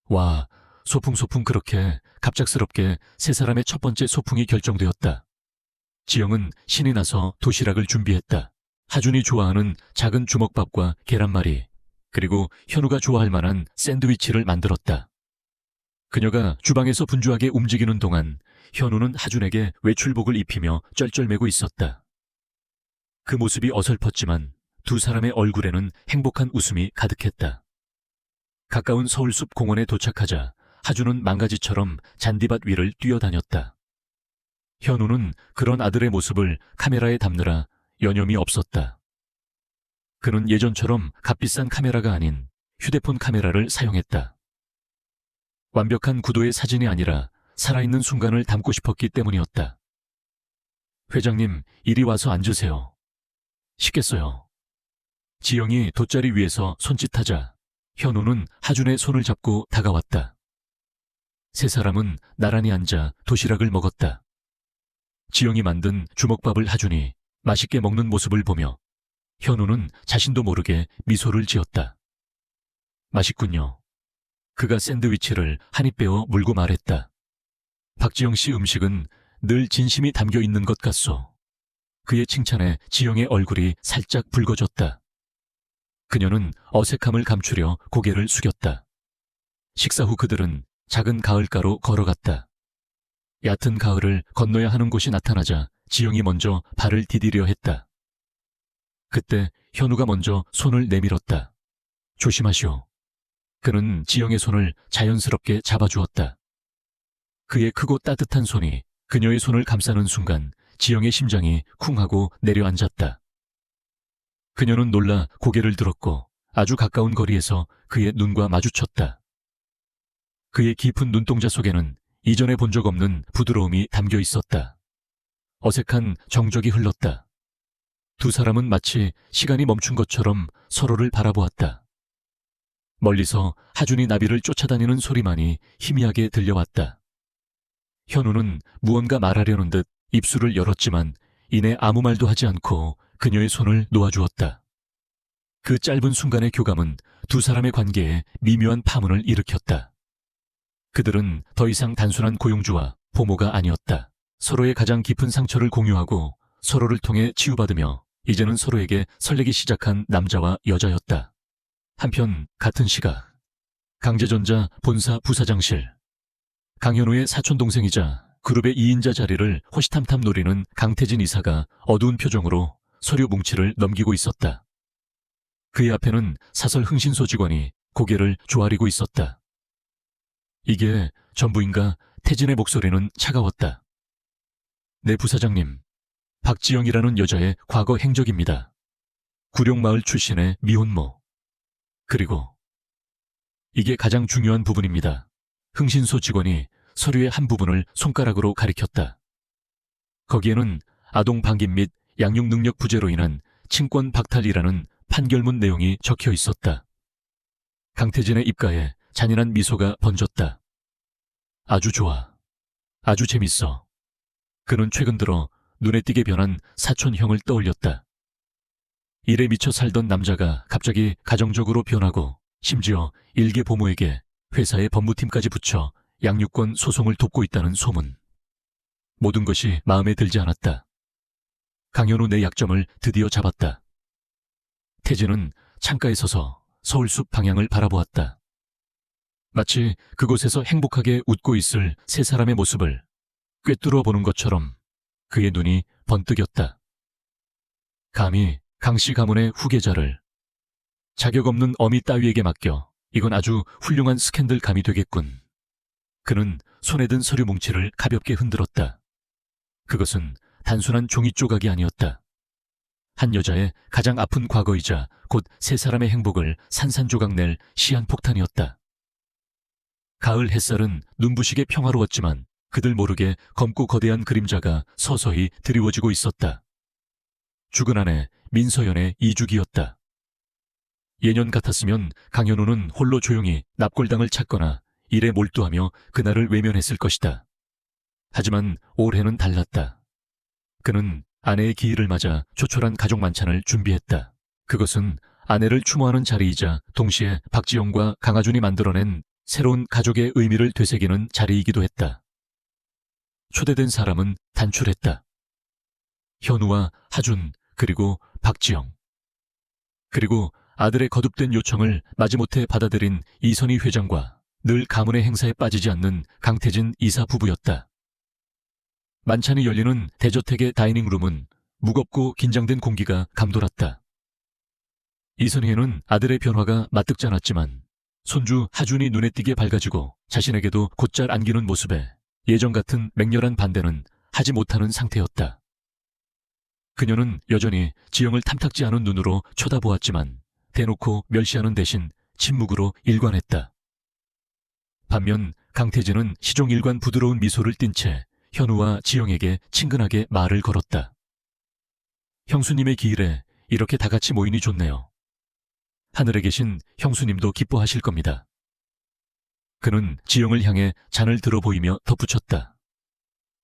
와, 소풍 그렇게 갑작스럽게 세 사람의 첫 번째 소풍이 결정되었다. 지영은 신이 나서 도시락을 준비했다. 하준이 좋아하는 작은 주먹밥과 계란말이, 그리고 현우가 좋아할 만한 샌드위치를 만들었다. 그녀가 주방에서 분주하게 움직이는 동안 현우는 하준에게 외출복을 입히며 쩔쩔매고 있었다. 그 모습이 어설펐지만 두 사람의 얼굴에는 행복한 웃음이 가득했다. 가까운 서울숲 공원에 도착하자 하주는 망가지처럼 잔디밭 위를 뛰어다녔다. 현우는 그런 아들의 모습을 카메라에 담느라 여념이 없었다. 그는 예전처럼 값비싼 카메라가 아닌 휴대폰 카메라를 사용했다. 완벽한 구도의 사진이 아니라 살아있는 순간을 담고 싶었기 때문이었다. 회장님, 이리 와서 앉으세요. 시켰어요. 지영이 돗자리 위에서 손짓하자 현우는 하준의 손을 잡고 다가왔다. 세 사람은 나란히 앉아 도시락을 먹었다. 지영이 만든 주먹밥을 하준이 맛있게 먹는 모습을 보며 현우는 자신도 모르게 미소를 지었다. 맛있군요. 그가 샌드위치를 한 입 베어 물고 말했다. 박지영 씨 음식은 늘 진심이 담겨 있는 것 같소. 그의 칭찬에 지영의 얼굴이 살짝 붉어졌다. 그녀는 어색함을 감추려 고개를 숙였다. 식사 후 그들은 작은 가을가로 걸어갔다. 얕은 가을을 건너야 하는 곳이 나타나자 지영이 먼저 발을 디디려 했다. 그때 현우가 먼저 손을 내밀었다. 조심하시오. 그는 지영의 손을 자연스럽게 잡아주었다. 그의 크고 따뜻한 손이 그녀의 손을 감싸는 순간 지영의 심장이 쿵 하고 내려앉았다. 그녀는 놀라 고개를 들었고 아주 가까운 거리에서 그의 눈과 마주쳤다. 그의 깊은 눈동자 속에는 이전에 본 적 없는 부드러움이 담겨 있었다. 어색한 정적이 흘렀다. 두 사람은 마치 시간이 멈춘 것처럼 서로를 바라보았다. 멀리서 하준이 나비를 쫓아다니는 소리만이 희미하게 들려왔다. 현우는 무언가 말하려는 듯 입술을 열었지만 이내 아무 말도 하지 않고 그녀의 손을 놓아주었다. 그 짧은 순간의 교감은 두 사람의 관계에 미묘한 파문을 일으켰다. 그들은 더 이상 단순한 고용주와 보모가 아니었다. 서로의 가장 깊은 상처를 공유하고 서로를 통해 치유받으며 이제는 서로에게 설레기 시작한 남자와 여자였다. 한편 같은 시각 강제전자 본사 부사장실. 강현우의 사촌동생이자 그룹의 2인자 자리를 호시탐탐 노리는 강태진 이사가 어두운 표정으로 서류 뭉치를 넘기고 있었다. 그의 앞에는 사설 흥신소 직원이 고개를 조아리고 있었다. 이게 전부인가? 태진의 목소리는 차가웠다. 네, 부사장님. 박지영이라는 여자의 과거 행적입니다. 구룡마을 출신의 미혼모. 그리고 이게 가장 중요한 부분입니다. 흥신소 직원이 서류의 한 부분을 손가락으로 가리켰다. 거기에는 아동 방임 및 양육 능력 부재로 인한 친권 박탈이라는 판결문 내용이 적혀 있었다. 강태진의 입가에 잔인한 미소가 번졌다. 아주 좋아. 아주 재밌어. 그는 최근 들어 눈에 띄게 변한 사촌형을 떠올렸다. 일에 미쳐 살던 남자가 갑자기 가정적으로 변하고 심지어 일개 보모에게 회사의 법무팀까지 붙여 양육권 소송을 돕고 있다는 소문. 모든 것이 마음에 들지 않았다. 강현우 내 약점을 드디어 잡았다. 태진은 창가에 서서 서울숲 방향을 바라보았다. 마치 그곳에서 행복하게 웃고 있을 세 사람의 모습을 꿰뚫어 보는 것처럼 그의 눈이 번뜩였다. 감히 강씨 가문의 후계자를 자격 없는 어미 따위에게 맡겨 이건 아주 훌륭한 스캔들 감이 되겠군. 그는 손에 든 서류 뭉치를 가볍게 흔들었다. 그것은 단순한 종이 조각이 아니었다. 한 여자의 가장 아픈 과거이자 곧 세 사람의 행복을 산산조각 낼 시한폭탄이었다. 가을 햇살은 눈부시게 평화로웠지만 그들 모르게 검고 거대한 그림자가 서서히 드리워지고 있었다. 죽은 아내 민서연의 이주기였다. 예년 같았으면 강현우는 홀로 조용히 납골당을 찾거나 일에 몰두하며 그날을 외면했을 것이다. 하지만 올해는 달랐다. 그는 아내의 기일을 맞아 조촐한 가족 만찬을 준비했다. 그것은 아내를 추모하는 자리이자 동시에 박지영과 강하준이 만들어낸 새로운 가족의 의미를 되새기는 자리이기도 했다. 초대된 사람은 단출했다. 현우와 하준, 그리고 박지영. 그리고 아들의 거듭된 요청을 마지못해 받아들인 이선희 회장과 늘 가문의 행사에 빠지지 않는 강태진 이사 부부였다. 만찬이 열리는 대저택의 다이닝룸은 무겁고 긴장된 공기가 감돌았다. 이선희에는 아들의 변화가 마뜩지 않았지만 손주 하준이 눈에 띄게 밝아지고 자신에게도 곧잘 안기는 모습에 예전 같은 맹렬한 반대는 하지 못하는 상태였다. 그녀는 여전히 지영을 탐탁지 않은 눈으로 쳐다보았지만 대놓고 멸시하는 대신 침묵으로 일관했다. 반면 강태진은 시종일관 부드러운 미소를 띤 채 현우와 지영에게 친근하게 말을 걸었다. 형수님의 기일에 이렇게 다 같이 모이니 좋네요. 하늘에 계신 형수님도 기뻐하실 겁니다. 그는 지영을 향해 잔을 들어 보이며 덧붙였다.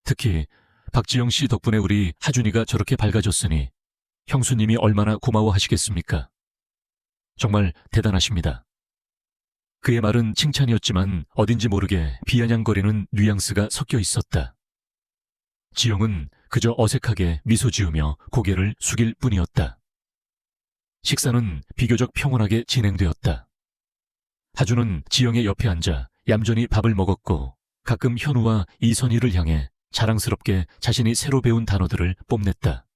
특히 박지영 씨 덕분에 우리 하준이가 저렇게 밝아졌으니 형수님이 얼마나 고마워하시겠습니까? 정말 대단하십니다. 그의 말은 칭찬이었지만 어딘지 모르게 비아냥거리는 뉘앙스가 섞여 있었다. 지영은 그저 어색하게 미소 지으며 고개를 숙일 뿐이었다. 식사는 비교적 평온하게 진행되었다. 하준은 지영의 옆에 앉아 얌전히 밥을 먹었고 가끔 현우와 이선희를 향해 자랑스럽게 자신이 새로 배운 단어들을 뽐냈다.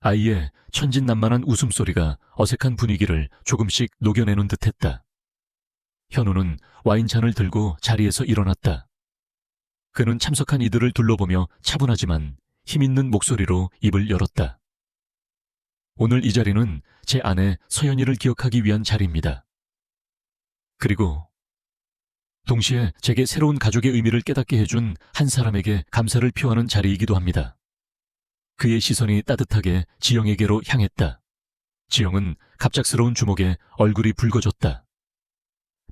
아이의 천진난만한 웃음소리가 어색한 분위기를 조금씩 녹여내는 듯했다. 현우는 와인잔을 들고 자리에서 일어났다. 그는 참석한 이들을 둘러보며 차분하지만 힘있는 목소리로 입을 열었다. 오늘 이 자리는 제 아내 서연이를 기억하기 위한 자리입니다. 그리고 동시에 제게 새로운 가족의 의미를 깨닫게 해준 한 사람에게 감사를 표하는 자리이기도 합니다. 그의 시선이 따뜻하게 지영에게로 향했다. 지영은 갑작스러운 주목에 얼굴이 붉어졌다.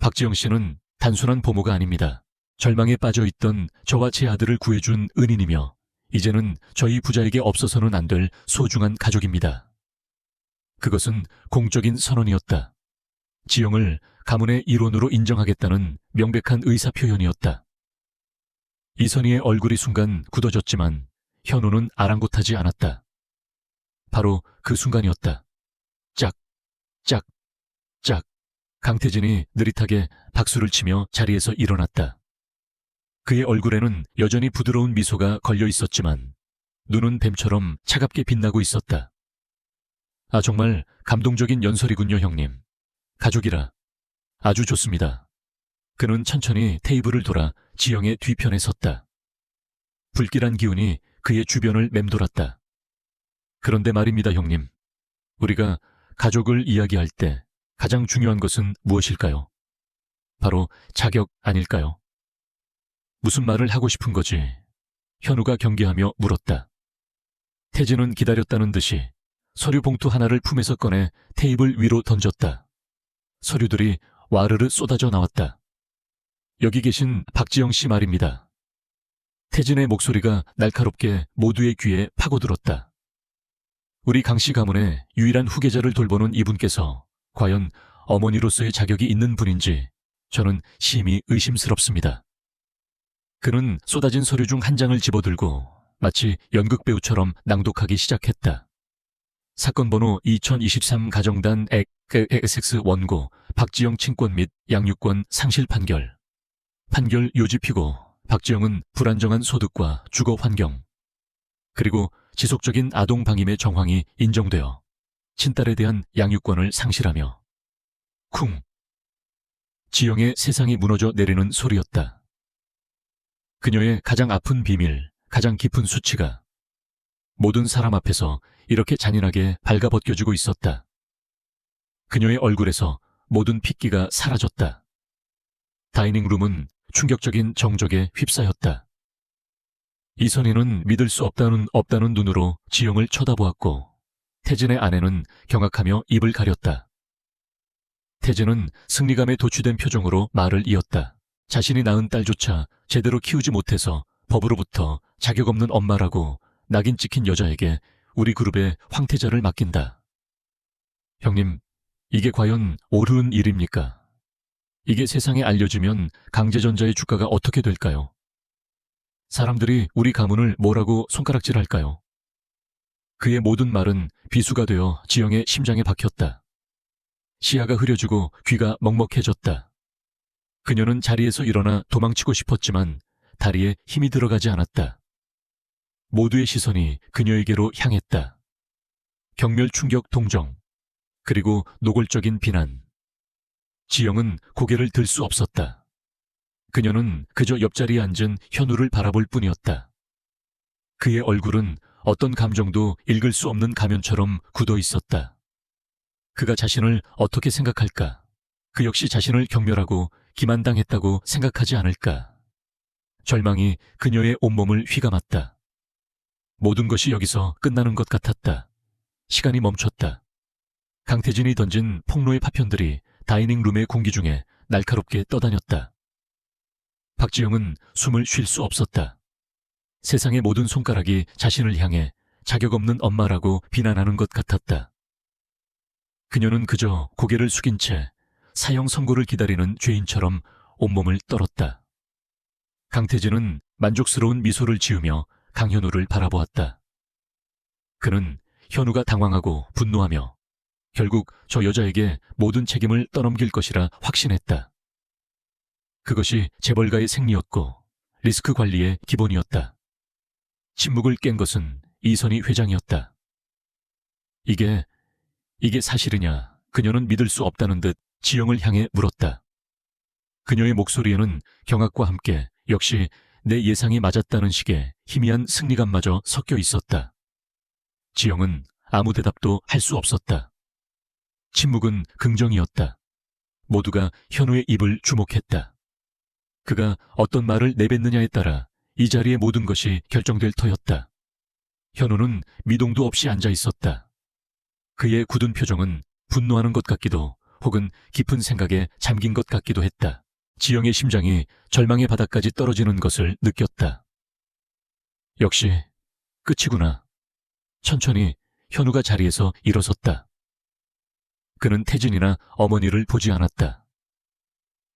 박지영 씨는 단순한 보모가 아닙니다. 절망에 빠져있던 저와 제 아들을 구해준 은인이며 이제는 저희 부자에게 없어서는 안 될 소중한 가족입니다. 그것은 공적인 선언이었다. 지영을 가문의 일원으로 인정하겠다는 명백한 의사표현이었다. 이선희의 얼굴이 순간 굳어졌지만 현우는 아랑곳하지 않았다. 바로 그 순간이었다. 짝, 짝, 짝. 강태진이 느릿하게 박수를 치며 자리에서 일어났다. 그의 얼굴에는 여전히 부드러운 미소가 걸려 있었지만 눈은 뱀처럼 차갑게 빛나고 있었다. 아, 정말 감동적인 연설이군요, 형님. 가족이라 아주 좋습니다. 그는 천천히 테이블을 돌아 지영의 뒤편에 섰다. 불길한 기운이 그의 주변을 맴돌았다. 그런데 말입니다, 형님. 우리가 가족을 이야기할 때 가장 중요한 것은 무엇일까요? 바로 자격 아닐까요? 무슨 말을 하고 싶은 거지? 현우가 경계하며 물었다. 태진은 기다렸다는 듯이 서류 봉투 하나를 품에서 꺼내 테이블 위로 던졌다. 서류들이 와르르 쏟아져 나왔다. 여기 계신 박지영 씨 말입니다. 태진의 목소리가 날카롭게 모두의 귀에 파고들었다. 우리 강씨 가문의 유일한 후계자를 돌보는 이분께서 과연 어머니로서의 자격이 있는 분인지 저는 심히 의심스럽습니다. 그는 쏟아진 서류 중 한 장을 집어들고 마치 연극배우처럼 낭독하기 시작했다. 사건 번호 2023 가정단 XX 원고 박지영 친권 및 양육권 상실 판결. 판결 요지피고 박지영은 불안정한 소득과 주거 환경 그리고 지속적인 아동 방임의 정황이 인정되어 친딸에 대한 양육권을 상실하며 쿵! 지영의 세상이 무너져 내리는 소리였다. 그녀의 가장 아픈 비밀, 가장 깊은 수치가 모든 사람 앞에서 이렇게 잔인하게 발가벗겨지고 있었다. 그녀의 얼굴에서 모든 핏기가 사라졌다. 다이닝룸은 충격적인 정적에 휩싸였다. 이선희는 믿을 수 없다는 눈으로 지영을 쳐다보았고 태진의 아내는 경악하며 입을 가렸다. 태진은 승리감에 도취된 표정으로 말을 이었다. 자신이 낳은 딸조차 제대로 키우지 못해서 법으로부터 자격 없는 엄마라고 낙인 찍힌 여자에게 우리 그룹의 황태자를 맡긴다. 형님, 이게 과연 옳은 일입니까? 이게 세상에 알려지면 강제전자의 주가가 어떻게 될까요? 사람들이 우리 가문을 뭐라고 손가락질할까요? 그의 모든 말은 비수가 되어 지영의 심장에 박혔다. 시야가 흐려지고 귀가 먹먹해졌다. 그녀는 자리에서 일어나 도망치고 싶었지만 다리에 힘이 들어가지 않았다. 모두의 시선이 그녀에게로 향했다. 경멸 충격 동정. 그리고 노골적인 비난. 지영은 고개를 들 수 없었다. 그녀는 그저 옆자리에 앉은 현우를 바라볼 뿐이었다. 그의 얼굴은 어떤 감정도 읽을 수 없는 가면처럼 굳어 있었다. 그가 자신을 어떻게 생각할까? 그 역시 자신을 경멸하고 기만당했다고 생각하지 않을까? 절망이 그녀의 온몸을 휘감았다. 모든 것이 여기서 끝나는 것 같았다. 시간이 멈췄다. 강태진이 던진 폭로의 파편들이 다이닝룸의 공기 중에 날카롭게 떠다녔다. 박지영은 숨을 쉴 수 없었다. 세상의 모든 손가락이 자신을 향해 자격 없는 엄마라고 비난하는 것 같았다. 그녀는 그저 고개를 숙인 채 사형 선고를 기다리는 죄인처럼 온몸을 떨었다. 강태진은 만족스러운 미소를 지으며 강현우를 바라보았다. 그는 현우가 당황하고 분노하며 결국 저 여자에게 모든 책임을 떠넘길 것이라 확신했다. 그것이 재벌가의 생리였고 리스크 관리의 기본이었다. 침묵을 깬 것은 이선희 회장이었다. 이게 사실이냐? 그녀는 믿을 수 없다는 듯 지영을 향해 물었다. 그녀의 목소리에는 경악과 함께 역시 내 예상이 맞았다는 식의 희미한 승리감마저 섞여 있었다. 지영은 아무 대답도 할 수 없었다. 침묵은 긍정이었다. 모두가 현우의 입을 주목했다. 그가 어떤 말을 내뱉느냐에 따라 이 자리의 모든 것이 결정될 터였다. 현우는 미동도 없이 앉아 있었다. 그의 굳은 표정은 분노하는 것 같기도 혹은 깊은 생각에 잠긴 것 같기도 했다. 지영의 심장이 절망의 바닥까지 떨어지는 것을 느꼈다. 역시 끝이구나. 천천히 현우가 자리에서 일어섰다. 그는 태진이나 어머니를 보지 않았다.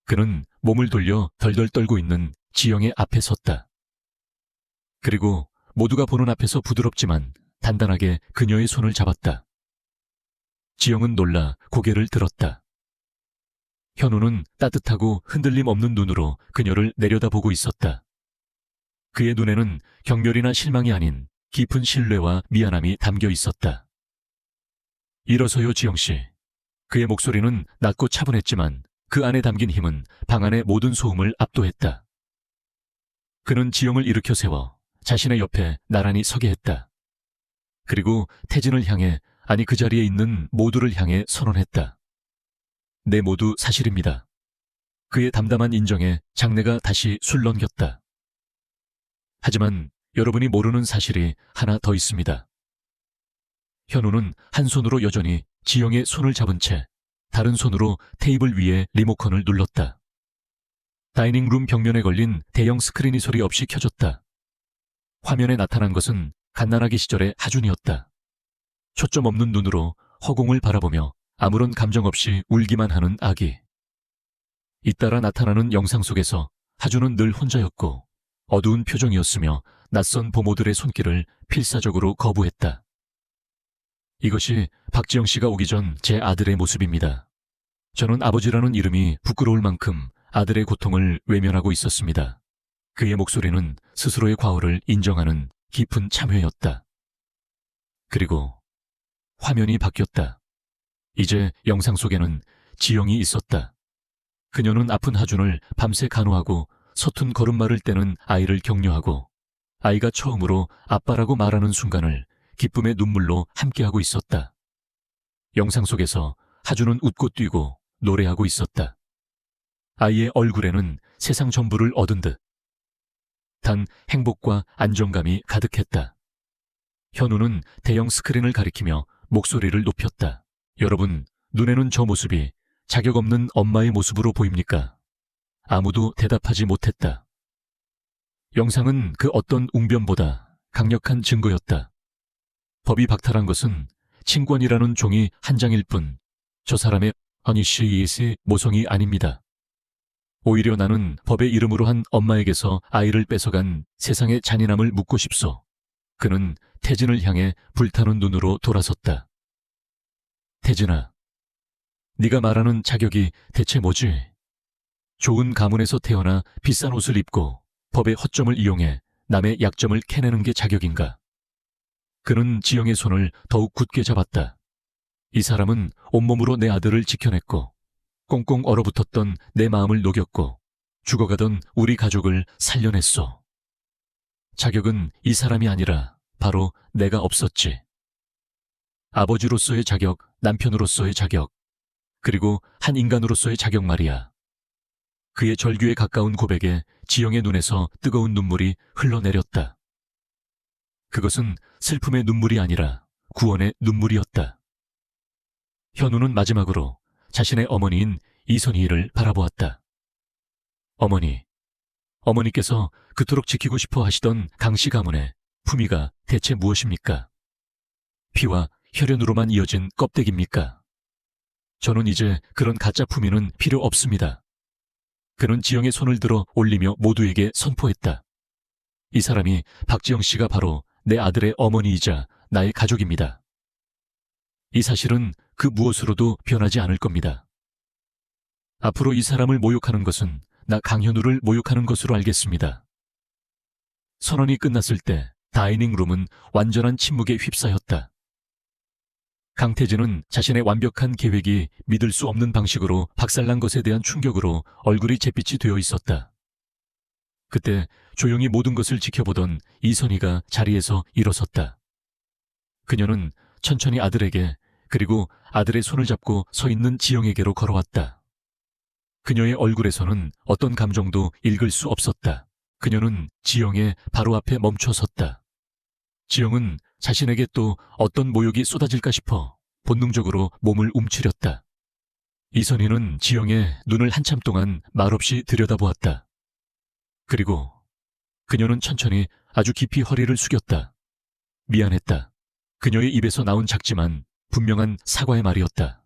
그는 몸을 돌려 덜덜 떨고 있는 지영의 앞에 섰다. 그리고 모두가 보는 앞에서 부드럽지만 단단하게 그녀의 손을 잡았다. 지영은 놀라 고개를 들었다. 현우는 따뜻하고 흔들림 없는 눈으로 그녀를 내려다보고 있었다. 그의 눈에는 경멸이나 실망이 아닌 깊은 신뢰와 미안함이 담겨 있었다. 일어서요, 지영씨. 그의 목소리는 낮고 차분했지만 그 안에 담긴 힘은 방 안의 모든 소음을 압도했다. 그는 지영을 일으켜 세워 자신의 옆에 나란히 서게 했다. 그리고 태진을 향해, 아니 그 자리에 있는 모두를 향해 선언했다. 네, 모두 사실입니다. 그의 담담한 인정에 장내가 다시 술렁겼다. 하지만 여러분이 모르는 사실이 하나 더 있습니다. 현우는 한 손으로 여전히 지영의 손을 잡은 채 다른 손으로 테이블 위에 리모컨을 눌렀다. 다이닝룸 벽면에 걸린 대형 스크린이 소리 없이 켜졌다. 화면에 나타난 것은 갓난아기 시절의 하준이었다. 초점 없는 눈으로 허공을 바라보며 아무런 감정 없이 울기만 하는 아기. 잇따라 나타나는 영상 속에서 하준은 늘 혼자였고 어두운 표정이었으며 낯선 부모들의 손길을 필사적으로 거부했다. 이것이 박지영 씨가 오기 전 제 아들의 모습입니다. 저는 아버지라는 이름이 부끄러울 만큼 아들의 고통을 외면하고 있었습니다. 그의 목소리는 스스로의 과오를 인정하는 깊은 참회였다. 그리고 화면이 바뀌었다. 이제 영상 속에는 지영이 있었다. 그녀는 아픈 하준을 밤새 간호하고 서툰 걸음마를 떼는 아이를 격려하고 아이가 처음으로 아빠라고 말하는 순간을 기쁨의 눈물로 함께하고 있었다. 영상 속에서 하준은 웃고 뛰고 노래하고 있었다. 아이의 얼굴에는 세상 전부를 얻은 듯 단 행복과 안정감이 가득했다. 현우는 대형 스크린을 가리키며 목소리를 높였다. 여러분, 눈에는 저 모습이 자격 없는 엄마의 모습으로 보입니까? 아무도 대답하지 못했다. 영상은 그 어떤 웅변보다 강력한 증거였다. 법이 박탈한 것은 친권이라는 종이 한 장일 뿐 저 사람의 허니시이의 모성이 아닙니다. 오히려 나는 법의 이름으로 한 엄마에게서 아이를 뺏어간 세상의 잔인함을 묻고 싶소. 그는 태진을 향해 불타는 눈으로 돌아섰다. 태진아, 네가 말하는 자격이 대체 뭐지? 좋은 가문에서 태어나 비싼 옷을 입고 법의 허점을 이용해 남의 약점을 캐내는 게 자격인가? 그는 지영의 손을 더욱 굳게 잡았다. 이 사람은 온몸으로 내 아들을 지켜냈고 꽁꽁 얼어붙었던 내 마음을 녹였고 죽어가던 우리 가족을 살려냈소. 자격은 이 사람이 아니라 바로 내가 없었지. 아버지로서의 자격, 남편으로서의 자격, 그리고 한 인간으로서의 자격 말이야. 그의 절규에 가까운 고백에 지영의 눈에서 뜨거운 눈물이 흘러내렸다. 그것은 슬픔의 눈물이 아니라 구원의 눈물이었다. 현우는 마지막으로 자신의 어머니인 이선희를 바라보았다. 어머니, 어머니께서 그토록 지키고 싶어 하시던 강씨 가문의 품위가 대체 무엇입니까? 피와 혈연으로만 이어진 껍데기입니까? 저는 이제 그런 가짜 품위는 필요 없습니다. 그는 지영의 손을 들어 올리며 모두에게 선포했다. 이 사람이 박지영 씨가 바로 내 아들의 어머니이자 나의 가족입니다. 이 사실은 그 무엇으로도 변하지 않을 겁니다. 앞으로 이 사람을 모욕하는 것은 나 강현우를 모욕하는 것으로 알겠습니다. 선언이 끝났을 때 다이닝룸은 완전한 침묵에 휩싸였다. 강태진은 자신의 완벽한 계획이 믿을 수 없는 방식으로 박살난 것에 대한 충격으로 얼굴이 잿빛이 되어 있었다. 그때 조용히 모든 것을 지켜보던 이선희가 자리에서 일어섰다. 그녀는 천천히 아들에게 그리고 아들의 손을 잡고 서 있는 지영에게로 걸어왔다. 그녀의 얼굴에서는 어떤 감정도 읽을 수 없었다. 그녀는 지영의 바로 앞에 멈춰 섰다. 지영은 자신에게 또 어떤 모욕이 쏟아질까 싶어 본능적으로 몸을 움츠렸다. 이선희는 지영의 눈을 한참 동안 말없이 들여다보았다. 그리고 그녀는 천천히 아주 깊이 허리를 숙였다. 미안했다. 그녀의 입에서 나온 작지만 분명한 사과의 말이었다.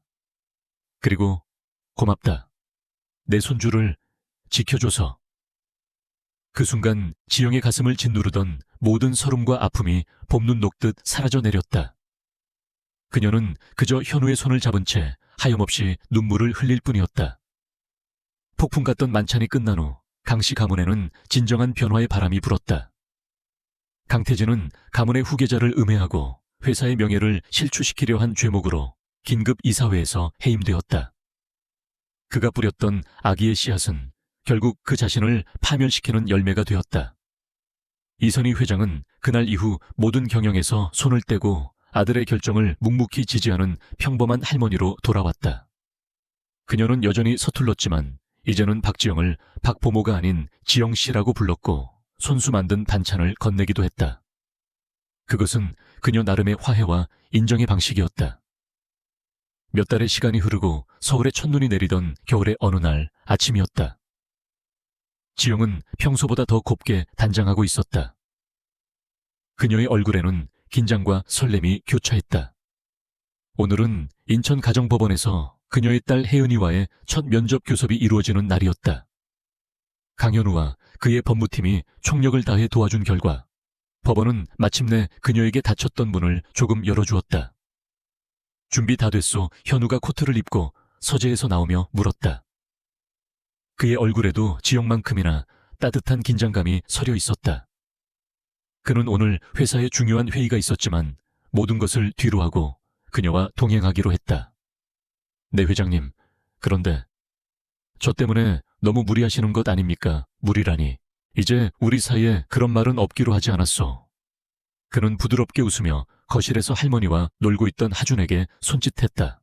그리고 고맙다. 내 손주를 지켜줘서. 그 순간 지영의 가슴을 짓누르던 모든 서름과 아픔이 봄눈 녹듯 사라져 내렸다. 그녀는 그저 현우의 손을 잡은 채 하염없이 눈물을 흘릴 뿐이었다. 폭풍 같던 만찬이 끝난 후 강씨 가문에는 진정한 변화의 바람이 불었다. 강태진은 가문의 후계자를 음해하고 회사의 명예를 실추시키려 한 죄목으로 긴급 이사회에서 해임되었다. 그가 뿌렸던 악의의 씨앗은 결국 그 자신을 파멸시키는 열매가 되었다. 이선희 회장은 그날 이후 모든 경영에서 손을 떼고 아들의 결정을 묵묵히 지지하는 평범한 할머니로 돌아왔다. 그녀는 여전히 서툴렀지만 이제는 박지영을 박보모가 아닌 지영씨라고 불렀고 손수 만든 반찬을 건네기도 했다. 그것은 그녀 나름의 화해와 인정의 방식이었다. 몇 달의 시간이 흐르고 서울에 첫눈이 내리던 겨울의 어느 날 아침이었다. 지영은 평소보다 더 곱게 단장하고 있었다. 그녀의 얼굴에는 긴장과 설렘이 교차했다. 오늘은 인천가정법원에서 그녀의 딸 혜은이와의 첫 면접 교섭이 이루어지는 날이었다. 강현우와 그의 법무팀이 총력을 다해 도와준 결과 법원은 마침내 그녀에게 닫혔던 문을 조금 열어주었다. 준비 다 됐소. 현우가 코트를 입고 서재에서 나오며 물었다. 그의 얼굴에도 지영만큼이나 따뜻한 긴장감이 서려 있었다. 그는 오늘 회사에 중요한 회의가 있었지만 모든 것을 뒤로하고 그녀와 동행하기로 했다. 네 회장님, 그런데 저 때문에 너무 무리하시는 것 아닙니까? 무리라니. 이제 우리 사이에 그런 말은 없기로 하지 않았소. 그는 부드럽게 웃으며 거실에서 할머니와 놀고 있던 하준에게 손짓했다.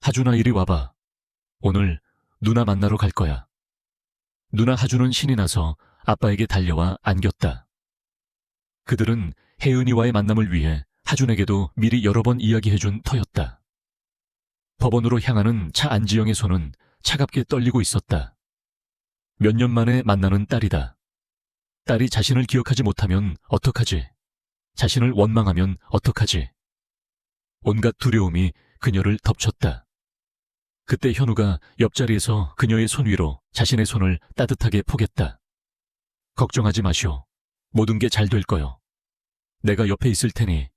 하준아, 이리 와봐. 오늘 누나 만나러 갈 거야. 누나 하준은 신이 나서 아빠에게 달려와 안겼다. 그들은 혜은이와의 만남을 위해 하준에게도 미리 여러 번 이야기해준 터였다. 법원으로 향하는 차 안지영의 손은 차갑게 떨리고 있었다. 몇 년 만에 만나는 딸이다. 딸이 자신을 기억하지 못하면 어떡하지? 자신을 원망하면 어떡하지? 온갖 두려움이 그녀를 덮쳤다. 그때 현우가 옆자리에서 그녀의 손 위로 자신의 손을 따뜻하게 포겠다. 걱정하지 마시오. 모든 게 잘 될 거요. 내가 옆에 있을 테니.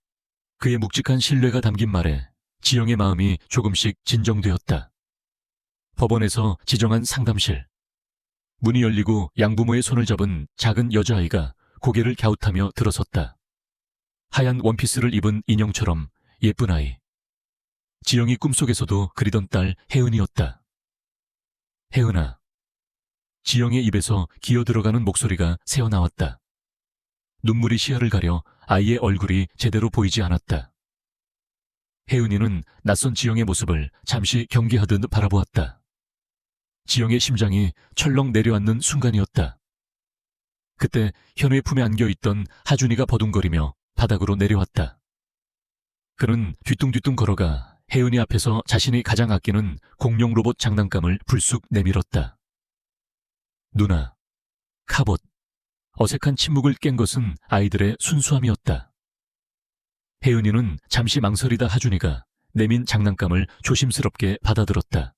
그의 묵직한 신뢰가 담긴 말에 지영의 마음이 조금씩 진정되었다. 법원에서 지정한 상담실. 문이 열리고 양부모의 손을 잡은 작은 여자아이가 고개를 갸웃하며 들어섰다. 하얀 원피스를 입은 인형처럼 예쁜 아이. 지영이 꿈속에서도 그리던 딸 혜은이었다. 혜은아. 지영의 입에서 기어들어가는 목소리가 새어나왔다. 눈물이 시야를 가려 아이의 얼굴이 제대로 보이지 않았다. 혜은이는 낯선 지영의 모습을 잠시 경계하듯 바라보았다. 지영의 심장이 철렁 내려앉는 순간이었다. 그때 현우의 품에 안겨있던 하준이가 버둥거리며 바닥으로 내려왔다. 그는 뒤뚱뒤뚱 걸어가 혜은이 앞에서 자신이 가장 아끼는 공룡 로봇 장난감을 불쑥 내밀었다. 누나, 카봇. 어색한 침묵을 깬 것은 아이들의 순수함이었다. 혜은이는 잠시 망설이다 하준이가 내민 장난감을 조심스럽게 받아들었다.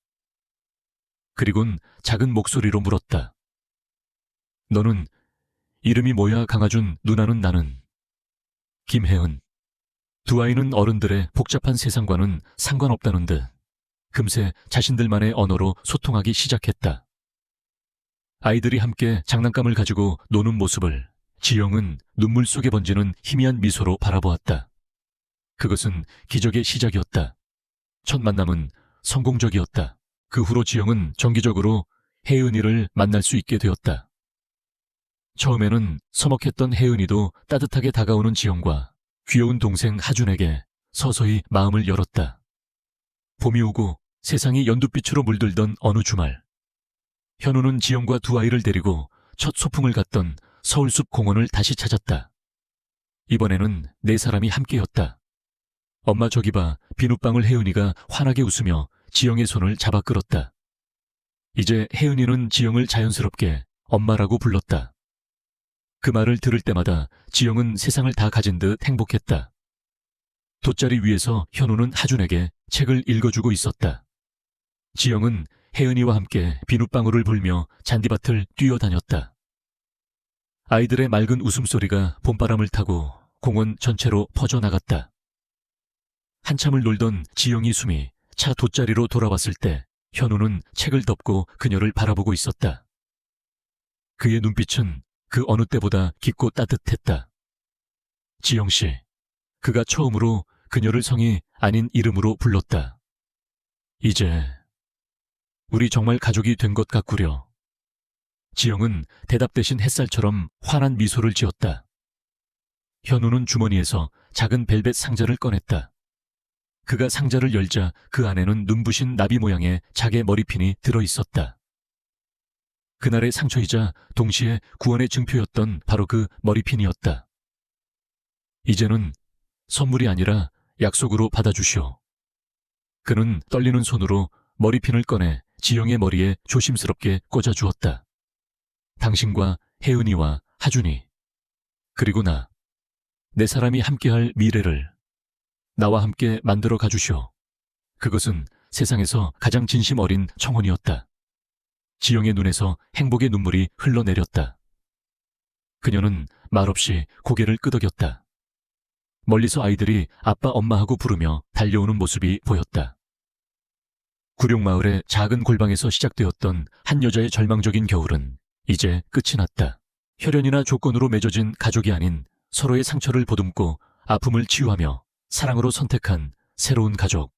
그리곤 작은 목소리로 물었다. 너는 이름이 뭐야 강아준 누나는 나는 김혜은. 두 아이는 어른들의 복잡한 세상과는 상관없다는 듯 금세 자신들만의 언어로 소통하기 시작했다. 아이들이 함께 장난감을 가지고 노는 모습을 지영은 눈물 속에 번지는 희미한 미소로 바라보았다. 그것은 기적의 시작이었다. 첫 만남은 성공적이었다. 그 후로 지영은 정기적으로 혜은이를 만날 수 있게 되었다. 처음에는 서먹했던 혜은이도 따뜻하게 다가오는 지영과 귀여운 동생 하준에게 서서히 마음을 열었다. 봄이 오고 세상이 연두빛으로 물들던 어느 주말, 현우는 지영과 두 아이를 데리고 첫 소풍을 갔던 서울숲 공원을 다시 찾았다. 이번에는 네 사람이 함께였다. 엄마 저기 봐. 비눗방울 혜은이가 환하게 웃으며 지영의 손을 잡아 끌었다. 이제 혜은이는 지영을 자연스럽게 엄마라고 불렀다. 그 말을 들을 때마다 지영은 세상을 다 가진 듯 행복했다. 돗자리 위에서 현우는 하준에게 책을 읽어주고 있었다. 지영은 혜은이와 함께 비눗방울을 불며 잔디밭을 뛰어다녔다. 아이들의 맑은 웃음소리가 봄바람을 타고 공원 전체로 퍼져나갔다. 한참을 놀던 지영이 숨이 차 돗자리로 돌아왔을 때 현우는 책을 덮고 그녀를 바라보고 있었다. 그의 눈빛은 그 어느 때보다 깊고 따뜻했다. 지영씨, 그가 처음으로 그녀를 성이 아닌 이름으로 불렀다. 이제 우리 정말 가족이 된 것 같구려. 지영은 대답 대신 햇살처럼 환한 미소를 지었다. 현우는 주머니에서 작은 벨벳 상자를 꺼냈다. 그가 상자를 열자 그 안에는 눈부신 나비 모양의 자개 머리핀이 들어있었다. 그날의 상처이자 동시에 구원의 증표였던 바로 그 머리핀이었다. 이제는 선물이 아니라 약속으로 받아주시오. 그는 떨리는 손으로 머리핀을 꺼내 지영의 머리에 조심스럽게 꽂아주었다. 당신과 혜은이와 하준이, 그리고 나, 네 사람이 함께할 미래를 나와 함께 만들어 가주시오. 그것은 세상에서 가장 진심 어린 청혼이었다. 지영의 눈에서 행복의 눈물이 흘러내렸다. 그녀는 말없이 고개를 끄덕였다. 멀리서 아이들이 아빠 엄마하고 부르며 달려오는 모습이 보였다. 구룡마을의 작은 골방에서 시작되었던 한 여자의 절망적인 겨울은 이제 끝이 났다. 혈연이나 조건으로 맺어진 가족이 아닌 서로의 상처를 보듬고 아픔을 치유하며 사랑으로 선택한 새로운 가족.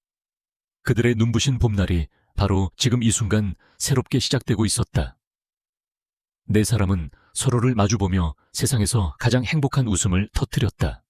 그들의 눈부신 봄날이 바로 지금 이 순간 새롭게 시작되고 있었다. 네 사람은 서로를 마주보며 세상에서 가장 행복한 웃음을 터뜨렸다.